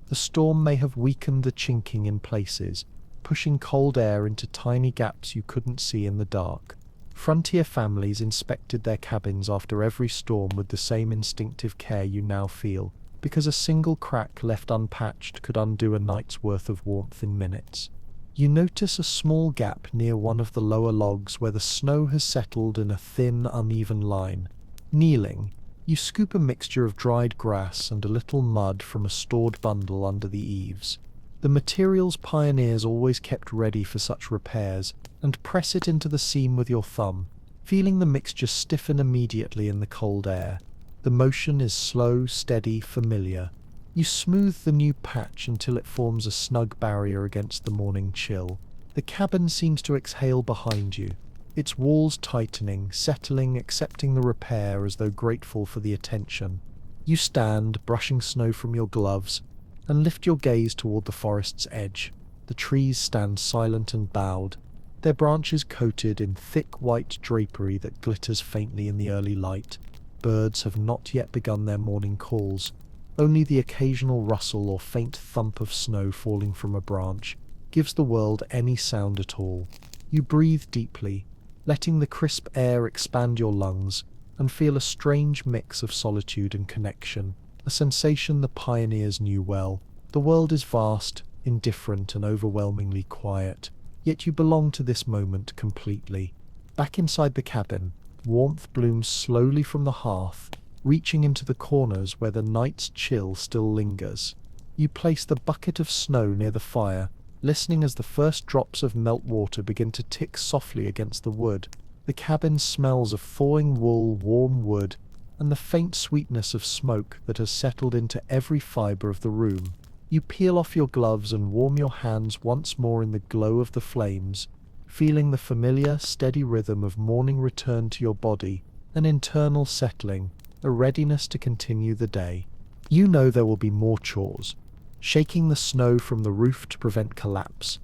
The storm may have weakened the chinking in places, pushing cold air into tiny gaps you couldn't see in the dark. Frontier families inspected their cabins after every storm with the same instinctive care you now feel, because a single crack left unpatched could undo a night's worth of warmth in minutes. You notice a small gap near one of the lower logs where the snow has settled in a thin, uneven line. Kneeling, you scoop a mixture of dried grass and a little mud from a stored bundle under the eaves. The materials pioneers always kept ready for such repairs, and press it into the seam with your thumb, feeling the mixture stiffen immediately in the cold air. The motion is slow, steady, familiar. You smooth the new patch until it forms a snug barrier against the morning chill. The cabin seems to exhale behind you, its walls tightening, settling, accepting the repair as though grateful for the attention. You stand, brushing snow from your gloves, and lift your gaze toward the forest's edge. The trees stand silent and bowed, their branches coated in thick white drapery that glitters faintly in the early light. Birds have not yet begun their morning calls. Only the occasional rustle or faint thump of snow falling from a branch gives the world any sound at all. You breathe deeply, letting the crisp air expand your lungs, and feel a strange mix of solitude and connection, a sensation the pioneers knew well. The world is vast, indifferent, and overwhelmingly quiet, yet you belong to this moment completely. Back inside the cabin, warmth blooms slowly from the hearth, reaching into the corners where the night's chill still lingers. You place the bucket of snow near the fire, listening as the first drops of meltwater begin to tick softly against the wood. The cabin smells of thawing wool, warm wood, and the faint sweetness of smoke that has settled into every fibre of the room. You peel off your gloves and warm your hands once more in the glow of the flames, feeling the familiar, steady rhythm of morning return to your body, an internal settling, a readiness to continue the day. You know there will be more chores, shaking the snow from the roof to prevent collapse,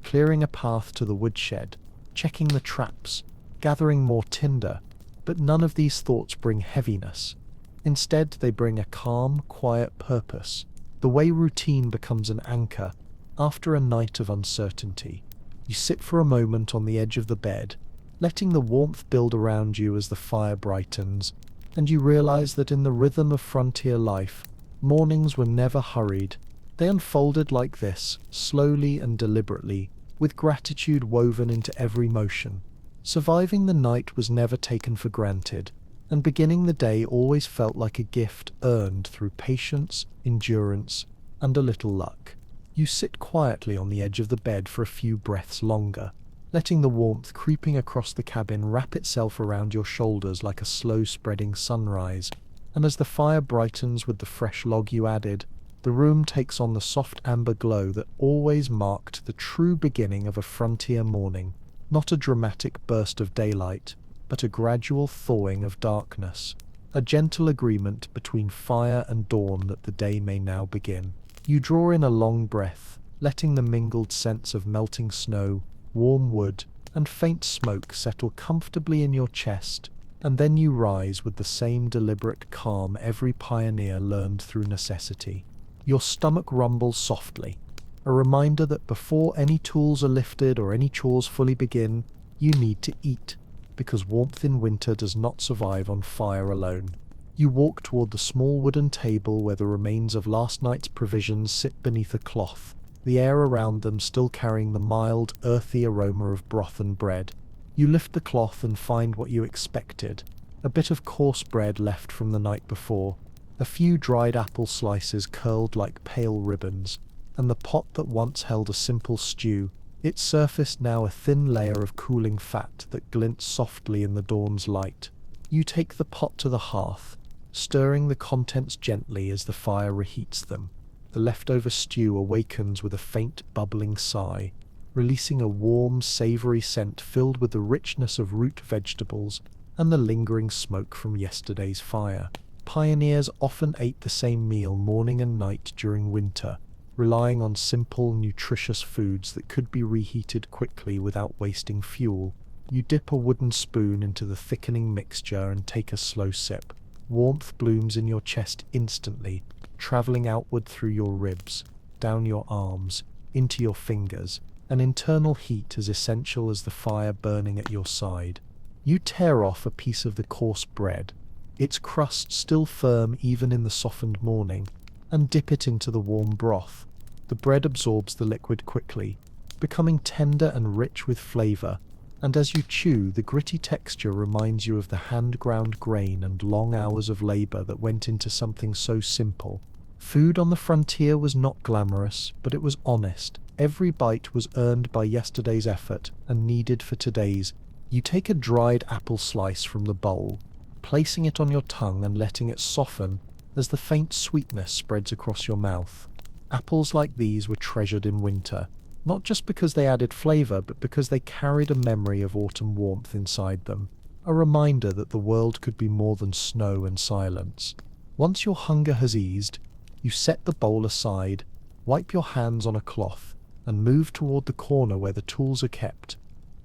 clearing a path to the woodshed, checking the traps, gathering more tinder, but none of these thoughts bring heaviness. Instead, they bring a calm, quiet purpose, the way routine becomes an anchor after a night of uncertainty. You sit for a moment on the edge of the bed, letting the warmth build around you as the fire brightens, and you realize that in the rhythm of frontier life, mornings were never hurried. They unfolded like this, slowly and deliberately, with gratitude woven into every motion. Surviving the night was never taken for granted, and beginning the day always felt like a gift earned through patience, endurance, and a little luck. You sit quietly on the edge of the bed for a few breaths longer, letting the warmth creeping across the cabin wrap itself around your shoulders like a slow-spreading sunrise. and as the fire brightens with the fresh log you added, the room takes on the soft amber glow that always marked the true beginning of a frontier morning, not a dramatic burst of daylight, but a gradual thawing of darkness, a gentle agreement between fire and dawn that the day may now begin. You draw in a long breath, letting the mingled scents of melting snow, warm wood, and faint smoke settle comfortably in your chest, and then you rise with the same deliberate calm every pioneer learned through necessity. Your stomach rumbles softly, a reminder that before any tools are lifted or any chores fully begin, you need to eat, because warmth in winter does not survive on fire alone. You walk toward the small wooden table where the remains of last night's provisions sit beneath a cloth, the air around them still carrying the mild, earthy aroma of broth and bread. You lift the cloth and find what you expected, a bit of coarse bread left from the night before, a few dried apple slices curled like pale ribbons, and the pot that once held a simple stew, its surface now a thin layer of cooling fat that glints softly in the dawn's light. You take the pot to the hearth, stirring the contents gently as the fire reheats them. The leftover stew awakens with a faint bubbling sigh, releasing a warm, savory scent filled with the richness of root vegetables and the lingering smoke from yesterday's fire. Pioneers often ate the same meal morning and night during winter, relying on simple, nutritious foods that could be reheated quickly without wasting fuel. You dip a wooden spoon into the thickening mixture and take a slow sip. Warmth blooms in your chest instantly, traveling outward through your ribs, down your arms, into your fingers, an internal heat as essential as the fire burning at your side. You tear off a piece of the coarse bread, its crust still firm even in the softened morning, and dip it into the warm broth. The bread absorbs the liquid quickly, becoming tender and rich with flavor, and as you chew, the gritty texture reminds you of the hand-ground grain and long hours of labor that went into something so simple. Food on the frontier was not glamorous, but it was honest. Every bite was earned by yesterday's effort and needed for today's. You take a dried apple slice from the bowl, placing it on your tongue and letting it soften as the faint sweetness spreads across your mouth. Apples like these were treasured in winter, not just because they added flavor, but because they carried a memory of autumn warmth inside them, a reminder that the world could be more than snow and silence. Once your hunger has eased, you set the bowl aside, wipe your hands on a cloth, and move toward the corner where the tools are kept.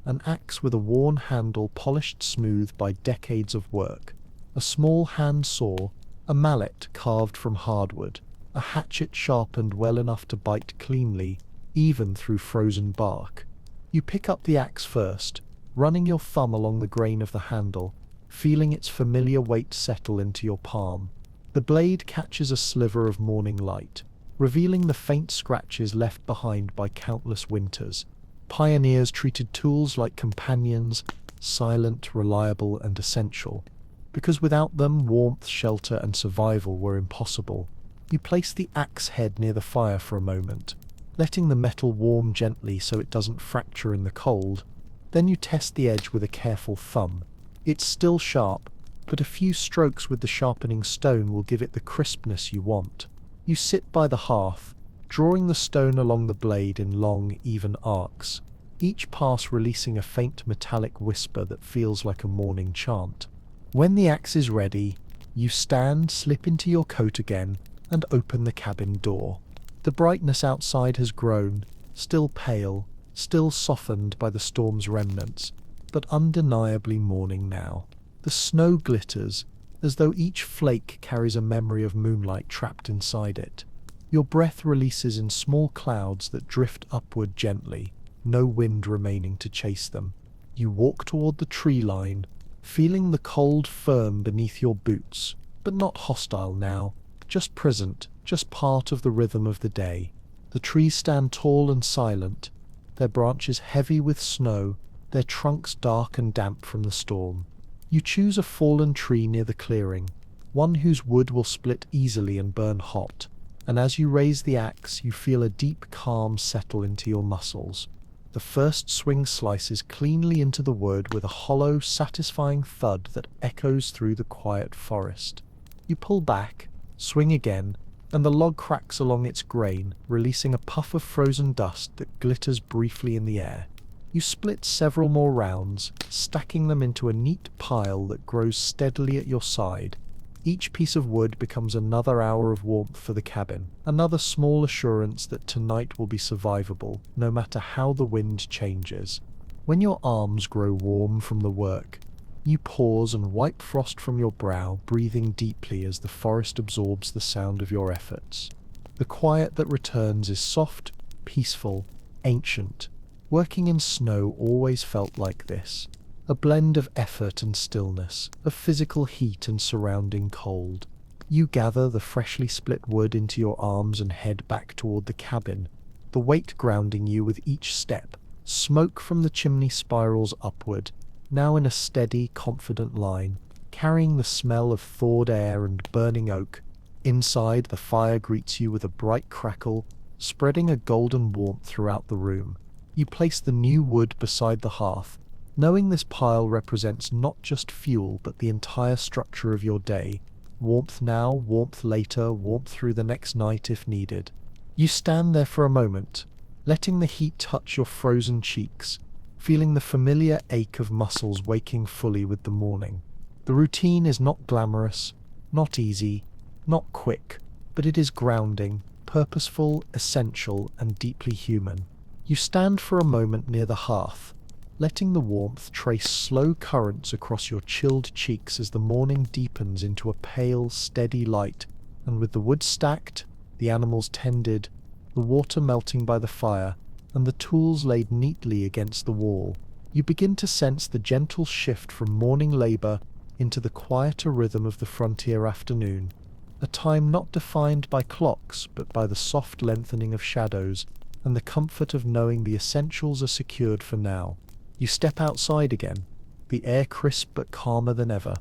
An axe with a worn handle polished smooth by decades of work, a small hand saw, a mallet carved from hardwood, a hatchet sharpened well enough to bite cleanly, even through frozen bark. You pick up the axe first, running your thumb along the grain of the handle, feeling its familiar weight settle into your palm. The blade catches a sliver of morning light, revealing the faint scratches left behind by countless winters. Pioneers treated tools like companions, silent, reliable, and essential, because without them warmth, shelter, and survival were impossible. You place the axe head near the fire for a moment, letting the metal warm gently so it doesn't fracture in the cold. Then you test the edge with a careful thumb. It's still sharp, but a few strokes with the sharpening stone will give it the crispness you want. You sit by the hearth, drawing the stone along the blade in long, even arcs, each pass releasing a faint metallic whisper that feels like a morning chant. When the axe is ready, you stand, slip into your coat again, and open the cabin door. The brightness outside has grown, still pale, still softened by the storm's remnants, but undeniably morning now. The snow glitters, as though each flake carries a memory of moonlight trapped inside it. Your breath releases in small clouds that drift upward gently, no wind remaining to chase them. You walk toward the tree line, feeling the cold firm beneath your boots, but not hostile now, just present, just part of the rhythm of the day. The trees stand tall and silent, their branches heavy with snow, their trunks dark and damp from the storm. You choose a fallen tree near the clearing, one whose wood will split easily and burn hot, and as you raise the axe, you feel a deep calm settle into your muscles. The first swing slices cleanly into the wood with a hollow, satisfying thud that echoes through the quiet forest. You pull back, swing again, and the log cracks along its grain, releasing a puff of frozen dust that glitters briefly in the air. You split several more rounds, stacking them into a neat pile that grows steadily at your side. Each piece of wood becomes another hour of warmth for the cabin, another small assurance that tonight will be survivable, no matter how the wind changes. When your arms grow warm from the work, you pause and wipe frost from your brow, breathing deeply as the forest absorbs the sound of your efforts. The quiet that returns is soft, peaceful, ancient. Working in snow always felt like this. A blend of effort and stillness, of physical heat and surrounding cold. You gather the freshly split wood into your arms and head back toward the cabin, the weight grounding you with each step. Smoke from the chimney spirals upward, now in a steady, confident line, carrying the smell of thawed air and burning oak. Inside, the fire greets you with a bright crackle, spreading a golden warmth throughout the room. You place the new wood beside the hearth, knowing this pile represents not just fuel but the entire structure of your day. Warmth now, warmth later, warmth through the next night if needed. You stand there for a moment, letting the heat touch your frozen cheeks, feeling the familiar ache of muscles waking fully with the morning. The routine is not glamorous, not easy, not quick, but it is grounding, purposeful, essential, and deeply human. You stand for a moment near the hearth, letting the warmth trace slow currents across your chilled cheeks as the morning deepens into a pale, steady light, and with the wood stacked, the animals tended, the water melting by the fire, and the tools laid neatly against the wall, you begin to sense the gentle shift from morning labor into the quieter rhythm of the frontier afternoon, a time not defined by clocks but by the soft lengthening of shadows and the comfort of knowing the essentials are secured for now. You step outside again, the air crisp but calmer than ever,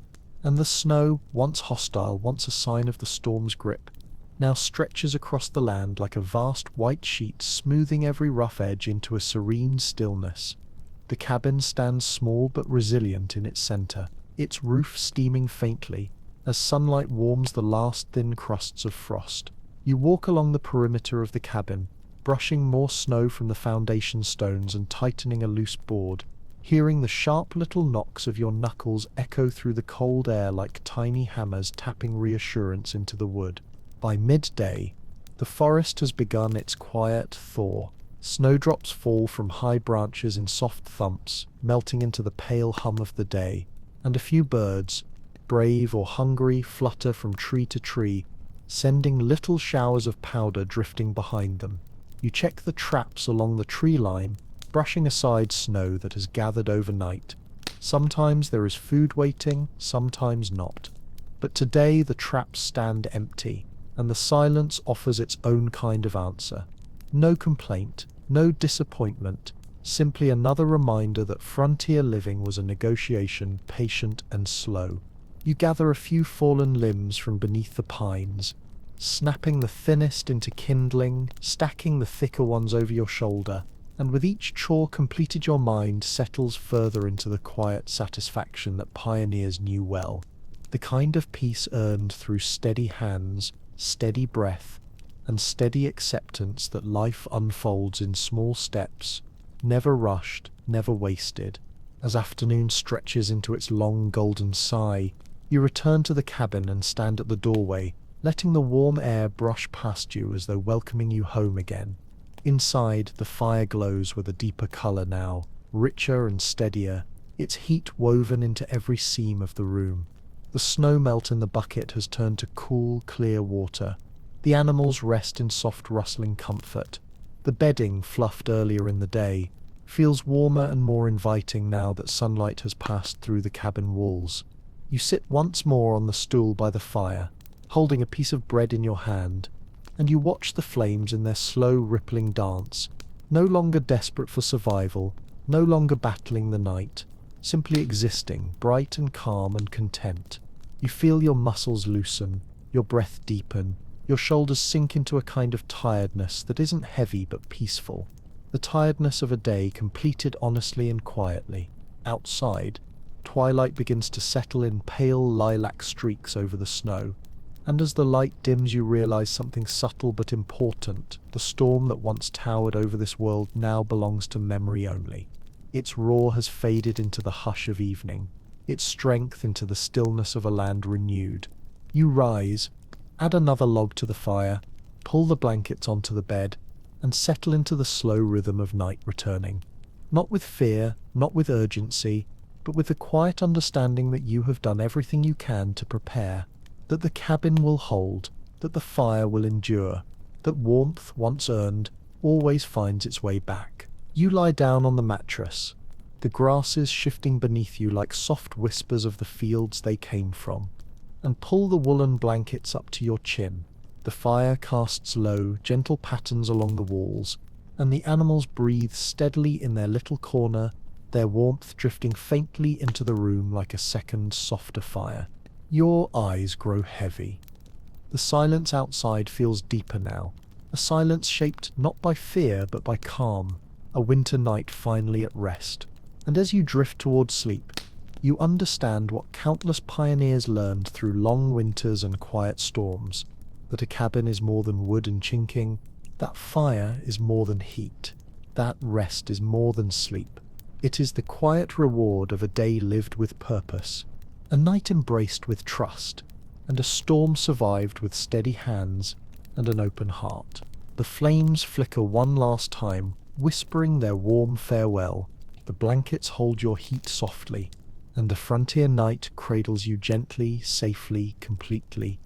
and the snow, once hostile, once a sign of the storm's grip, now stretches across the land like a vast white sheet, smoothing every rough edge into a serene stillness. The cabin stands small but resilient in its center, its roof steaming faintly as sunlight warms the last thin crusts of frost. You walk along the perimeter of the cabin, brushing more snow from the foundation stones and tightening a loose board, hearing the sharp little knocks of your knuckles echo through the cold air like tiny hammers tapping reassurance into the wood. By midday, the forest has begun its quiet thaw. Snowdrops fall from high branches in soft thumps, melting into the pale hum of the day, and a few birds, brave or hungry, flutter from tree to tree, sending little showers of powder drifting behind them. You check the traps along the tree line, brushing aside snow that has gathered overnight. Sometimes there is food waiting, sometimes not. But today the traps stand empty, and the silence offers its own kind of answer. No complaint, no disappointment, simply another reminder that frontier living was a negotiation, patient and slow. You gather a few fallen limbs from beneath the pines, snapping the thinnest into kindling, stacking the thicker ones over your shoulder, and with each chore completed your mind settles further into the quiet satisfaction that pioneers knew well, the kind of peace earned through steady hands, steady breath, and steady acceptance that life unfolds in small steps, never rushed, never wasted. As afternoon stretches into its long golden sigh, you return to the cabin and stand at the doorway, letting the warm air brush past you as though welcoming you home again. Inside, the fire glows with a deeper color now, richer and steadier, its heat woven into every seam of the room. The snow melt in the bucket has turned to cool, clear water. The animals rest in soft rustling comfort. The bedding, fluffed earlier in the day, feels warmer and more inviting now that sunlight has passed through the cabin walls. You sit once more on the stool by the fire, holding a piece of bread in your hand, and you watch the flames in their slow, rippling dance, no longer desperate for survival, no longer battling the night, simply existing, bright and calm and content. You feel your muscles loosen, your breath deepen, your shoulders sink into a kind of tiredness that isn't heavy but peaceful, the tiredness of a day completed honestly and quietly. Outside, twilight begins to settle in pale lilac streaks over the snow. And as the light dims, you realize something subtle but important. The storm that once towered over this world now belongs to memory only. Its roar has faded into the hush of evening, its strength into the stillness of a land renewed. You rise, add another log to the fire, pull the blankets onto the bed, and settle into the slow rhythm of night returning. Not with fear, not with urgency, but with the quiet understanding that you have done everything you can to prepare, that the cabin will hold, that the fire will endure, that warmth, once earned, always finds its way back. You lie down on the mattress, the grasses shifting beneath you like soft whispers of the fields they came from, and pull the woolen blankets up to your chin. The fire casts low, gentle patterns along the walls, and the animals breathe steadily in their little corner, their warmth drifting faintly into the room like a second, softer fire. Your eyes grow heavy. The silence outside feels deeper now, a silence shaped not by fear but by calm, a winter night finally at rest. And as you drift towards sleep, you understand what countless pioneers learned through long winters and quiet storms, that a cabin is more than wood and chinking, that fire is more than heat, that rest is more than sleep. It is the quiet reward of a day lived with purpose, a night embraced with trust, and a storm survived with steady hands and an open heart. The flames flicker one last time, whispering their warm farewell. The blankets hold your heat softly, and the frontier night cradles you gently, safely, completely.